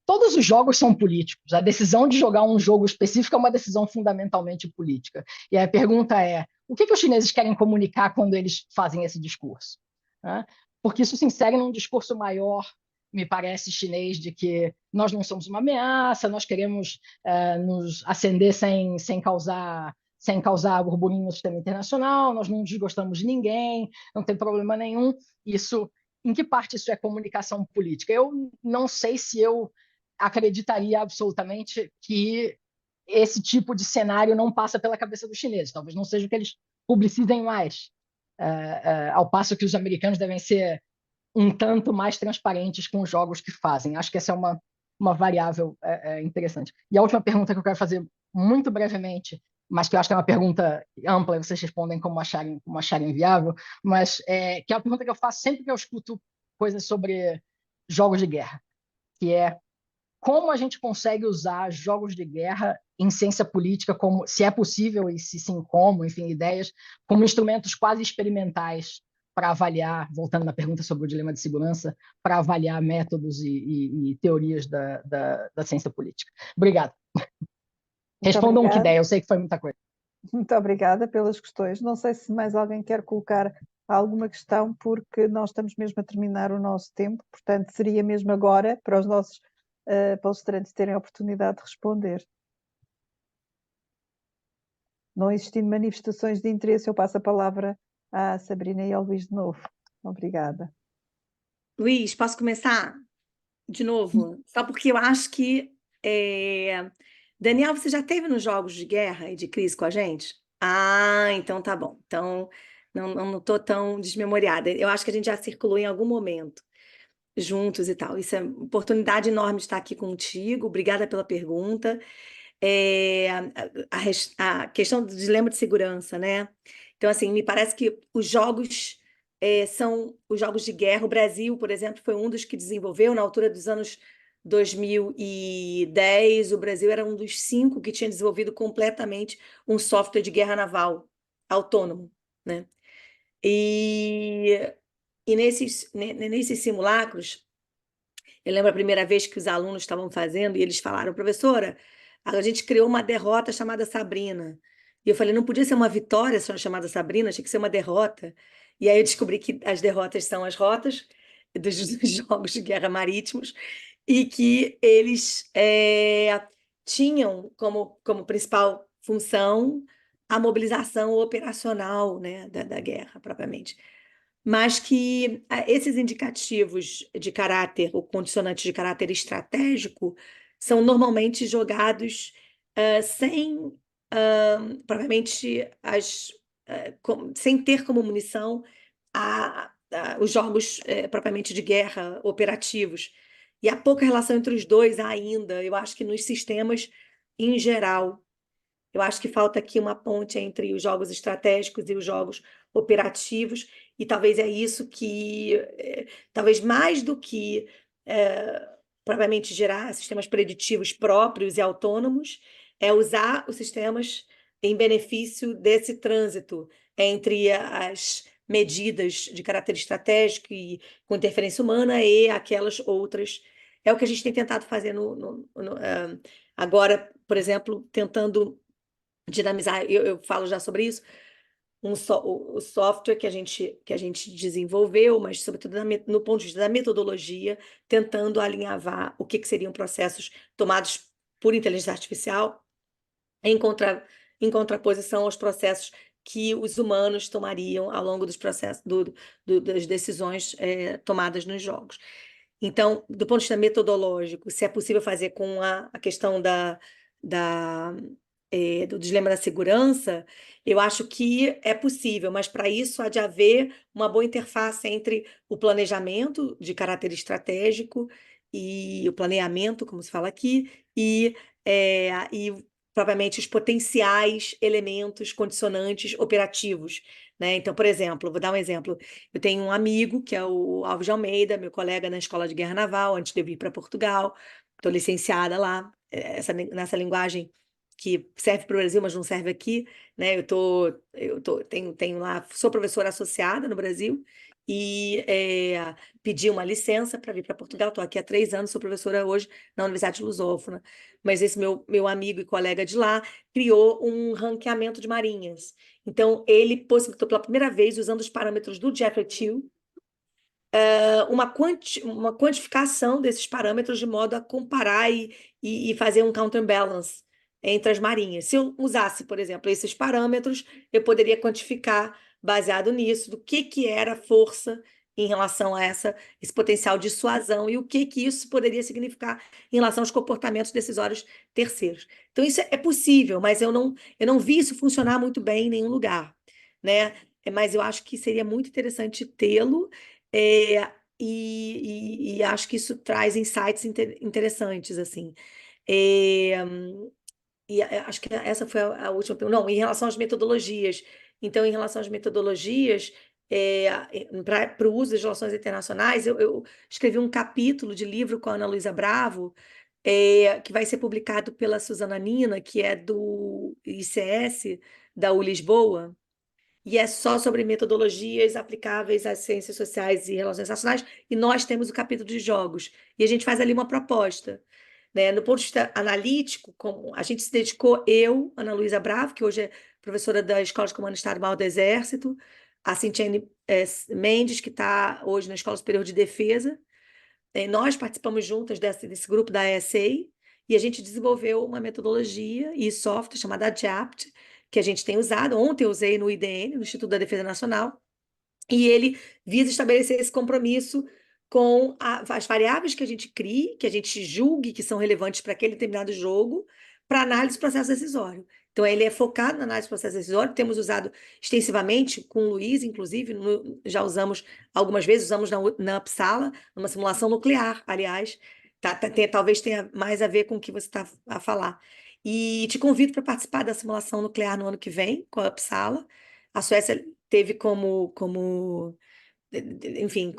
Todos os jogos são políticos. A decisão de jogar um jogo específico é uma decisão fundamentalmente política. E a pergunta é: o que os chineses querem comunicar quando eles fazem esse discurso? Né? Porque isso se insere num discurso maior, me parece, chinês, de que nós não somos uma ameaça, nós queremos nos ascender sem causar burburinho no sistema internacional, nós não desgostamos de ninguém, não tem problema nenhum. Em que parte isso é comunicação política? Eu não sei se eu acreditaria absolutamente que esse tipo de cenário não passa pela cabeça dos chineses. Talvez não seja o que eles publicizem mais, ao passo que os americanos devem ser um tanto mais transparentes com os jogos que fazem. Acho que essa é uma variável interessante. E a última pergunta que eu quero fazer muito brevemente, mas que eu acho que é uma pergunta ampla, e vocês respondem como acharem viável, mas que é uma pergunta que eu faço sempre que eu escuto coisas sobre jogos de guerra, que é: como a gente consegue usar jogos de guerra em ciência política, como, se é possível e se sim como, enfim, ideias, como instrumentos quase experimentais para avaliar, voltando na pergunta sobre o dilema de segurança, para avaliar métodos e teorias da ciência política. Obrigado. Respondam o que der, eu sei que foi muita coisa. Muito obrigada pelas questões. Não sei se mais alguém quer colocar alguma questão, porque nós estamos mesmo a terminar o nosso tempo, portanto seria mesmo agora para os nossos palestrantes terem a oportunidade de responder. Não existindo manifestações de interesse, eu passo a palavra à Sabrina e ao Luís de novo. Obrigada. Luís, posso começar de novo? Só porque eu acho que... Daniel, você já esteve nos jogos de guerra e de crise com a gente? Ah, então tá bom. Então não estou tão desmemoriada. Eu acho que a gente já circulou em algum momento juntos e tal. Isso é uma oportunidade enorme de estar aqui contigo. Obrigada pela pergunta. A questão do dilema de segurança, né? Então, assim, me parece que os jogos são os jogos de guerra. O Brasil, por exemplo, foi um dos que desenvolveu, na altura dos anos 2010, o Brasil era um dos 5 que tinha desenvolvido completamente um software de guerra naval autônomo, né? E nesses simulacros, eu lembro a primeira vez que os alunos estavam fazendo e eles falaram: professora, a gente criou uma derrota chamada Sabrina. E eu falei: não podia ser uma vitória chamada Sabrina, tinha que ser uma derrota. E aí eu descobri que as derrotas são as rotas dos jogos de guerra marítimos e que eles tinham como principal função a mobilização operacional, né, da guerra propriamente. Mas que esses indicativos de caráter, ou condicionantes de caráter estratégico, são normalmente jogados sem, provavelmente, sem ter como munição os jogos propriamente de guerra operativos. E há pouca relação entre os dois ainda, eu acho que nos sistemas em geral. Eu acho que falta aqui uma ponte entre os jogos estratégicos e os jogos operativos, e talvez é isso que, talvez mais do que propriamente gerar sistemas preditivos próprios e autônomos, é usar os sistemas em benefício desse trânsito entre as medidas de caráter estratégico e com interferência humana e aquelas outras. É o que a gente tem tentado fazer agora, por exemplo, tentando dinamizar, eu falo já sobre isso, o software que a gente desenvolveu, mas sobretudo no ponto de vista da metodologia, tentando alinhavar o que seriam processos tomados por inteligência artificial em contraposição aos processos que os humanos tomariam ao longo dos processos das decisões tomadas nos jogos. Então, do ponto de vista metodológico, se é possível fazer com a questão do dilema da segurança, eu acho que é possível, mas para isso há de haver uma boa interface entre o planejamento de caráter estratégico e o planeamento, como se fala aqui, e propriamente os potenciais elementos condicionantes operativos, né? Então, por exemplo, vou dar um exemplo. Eu tenho um amigo, que é o Alves de Almeida, meu colega na Escola de Guerra Naval, antes de eu vir para Portugal. Estou licenciada lá, nessa linguagem que serve para o Brasil, mas não serve aqui, né? Tenho lá, sou professora associada no Brasil, e pedi uma licença para vir para Portugal. Estou aqui há 3 anos, sou professora hoje na Universidade Lusófona. Mas esse meu amigo e colega de lá criou um ranqueamento de marinhas. Então, ele possibilitou pela primeira vez, usando os parâmetros do Jeffrey Teal, uma quantificação desses parâmetros de modo a comparar e fazer um counterbalance entre as marinhas. Se eu usasse, por exemplo, esses parâmetros, eu poderia quantificar, baseado nisso, do que era a força em relação a esse potencial de dissuasão e o que isso poderia significar em relação aos comportamentos decisórios terceiros. Então, isso é possível, mas eu não vi isso funcionar muito bem em nenhum lugar, né? Mas eu acho que seria muito interessante tê-lo, e acho que isso traz insights interessantes, assim. É, acho que essa foi a última pergunta. Não, em relação às metodologias. Então, em relação às metodologias, para o uso das relações internacionais, eu escrevi um capítulo de livro com a Ana Luísa Bravo, que vai ser publicado pela Suzana Nina, que é do ICS, da U Lisboa, e é só sobre metodologias aplicáveis às ciências sociais e relações internacionais, e nós temos o capítulo de jogos, e a gente faz ali uma proposta, né? No ponto de vista analítico, a gente se dedicou, eu, Ana Luísa Bravo, que hoje é professora da Escola de Comando Estado-Maior do Exército, a Cintiane Mendes, que está hoje na Escola Superior de Defesa, nós participamos juntas desse grupo da ESA, e a gente desenvolveu uma metodologia e software chamada ADAPT, que a gente tem usado. Ontem eu usei no IDN, no Instituto da Defesa Nacional, e ele visa estabelecer esse compromisso com as variáveis que a gente crie, que a gente julgue que são relevantes para aquele determinado jogo, para análise do processo decisório. Então, ele é focado na análise do processo decisório, temos usado extensivamente com o Luiz, inclusive, já usamos algumas vezes, usamos na Uppsala, numa simulação nuclear, aliás, talvez tenha mais a ver com o que você está a falar. E te convido para participar da simulação nuclear no ano que vem, com a Uppsala. A Suécia teve enfim,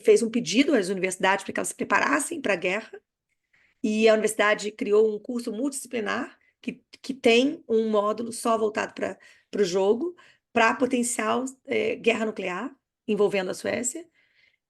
fez um pedido às universidades para que elas se preparassem para a guerra, e a universidade criou um curso multidisciplinar que tem um módulo só voltado para o jogo, para potencial guerra nuclear envolvendo a Suécia.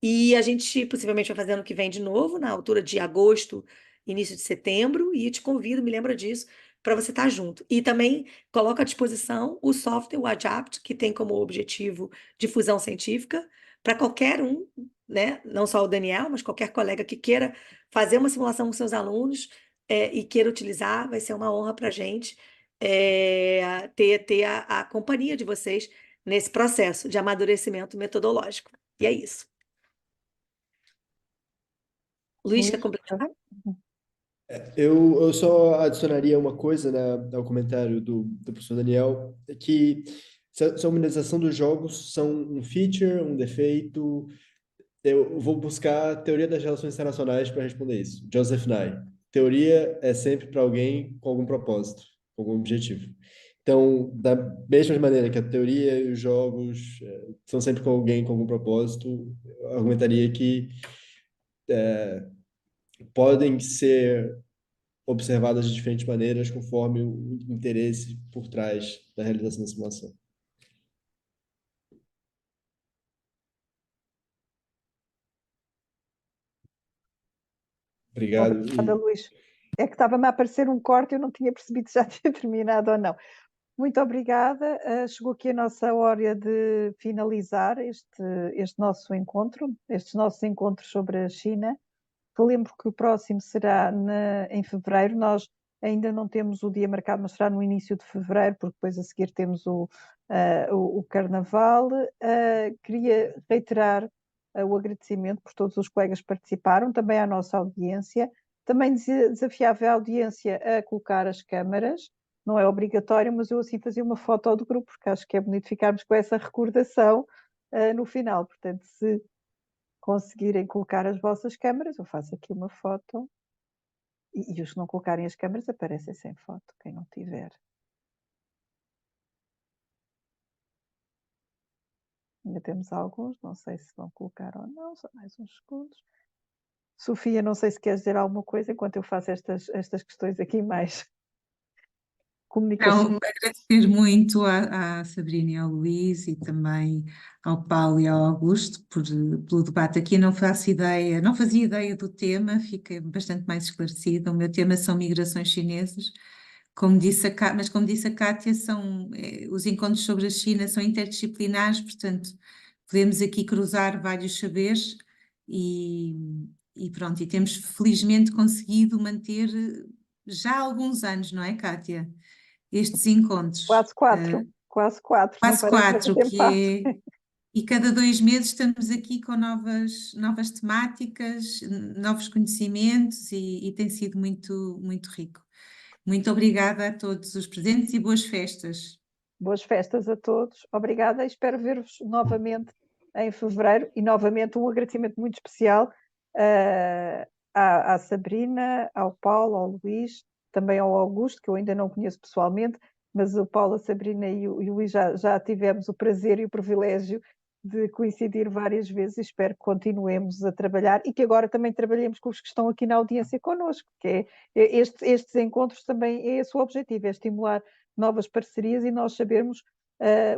E a gente possivelmente vai fazer ano que vem de novo, na altura de agosto, início de setembro, e te convido, me lembra disso, para você estar junto. E também coloco à disposição o software, o Adapt, que tem como objetivo difusão científica, para qualquer um, né? Não só o Daniel, mas qualquer colega que queira fazer uma simulação com seus alunos e queira utilizar, vai ser uma honra para a gente ter a companhia de vocês nesse processo de amadurecimento metodológico. E é isso. Luiz, quer Luís, completar? por favor. Eu só adicionaria uma coisa, né, ao comentário do professor Daniel, que essa humanização dos jogos são um feature, um defeito. Eu vou buscar a teoria das relações internacionais para responder isso. Joseph Nye. Teoria é sempre para alguém com algum propósito, com algum objetivo. Então, da mesma maneira que a teoria e os jogos são sempre com alguém com algum propósito, eu argumentaria que podem ser observadas de diferentes maneiras conforme o interesse por trás da realização da simulação. Obrigado. Obrigada, Luís. É que estava-me a aparecer um corte e eu não tinha percebido se já tinha terminado ou não. Muito obrigada. Chegou aqui a nossa hora de finalizar este nosso encontro, estes nossos encontros sobre a China. Eu lembro que o próximo será em fevereiro. Nós ainda não temos o dia marcado, mas será no início de fevereiro, porque depois a seguir temos o Carnaval. Queria reiterar o agradecimento por todos os colegas que participaram, também à nossa audiência. Também desafiava a audiência a colocar as câmaras. Não é obrigatório, mas eu assim fazia uma foto do grupo, porque acho que é bonito ficarmos com essa recordação no final. Portanto, se conseguirem colocar as vossas câmaras, eu faço aqui uma foto. E os que não colocarem as câmaras aparecem sem foto, quem não tiver. Ainda temos alguns, não sei se vão colocar ou não, só mais uns segundos. Sofia, não sei se queres dizer alguma coisa enquanto eu faço estas questões aqui mais comunicação. Não, agradecer muito à Sabrina e ao Luís e também ao Paulo e ao Augusto pelo debate aqui. Não faço ideia, não fazia ideia do tema, fiquei bastante mais esclarecida. O meu tema são migrações chinesas. Como disse mas como disse a Kátia, os encontros sobre a China são interdisciplinares, portanto, podemos aqui cruzar vários saberes e pronto, e temos felizmente conseguido manter já há alguns anos, não é, Kátia? Estes encontros. Quase 4, quase 4. Quase 4, e cada 2 meses estamos aqui com novas temáticas, novos conhecimentos e tem sido muito, muito rico. Muito obrigada a todos os presentes e boas festas. Boas festas a todos. Obrigada e espero ver-vos novamente em fevereiro. E novamente um agradecimento muito especial à Sabrina, ao Paulo, ao Luís, também ao Augusto, que eu ainda não conheço pessoalmente, mas o Paulo, a Sabrina e o Luís já tivemos o prazer e o privilégio de coincidir várias vezes e espero que continuemos a trabalhar e que agora também trabalhemos com os que estão aqui na audiência connosco, que estes encontros também é esse o objetivo, é estimular novas parcerias e nós sabermos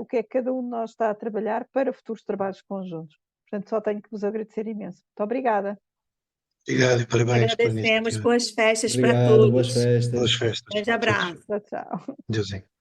o que é que cada um de nós está a trabalhar para futuros trabalhos conjuntos. Portanto, só tenho que vos agradecer imenso. Muito obrigada. Obrigado e parabéns pela Agradecemos. iniciativa. Boas festas para Obrigado, boas todos. festas. Boas festas. Grande abraço. Tchau, tchau. Deusinho.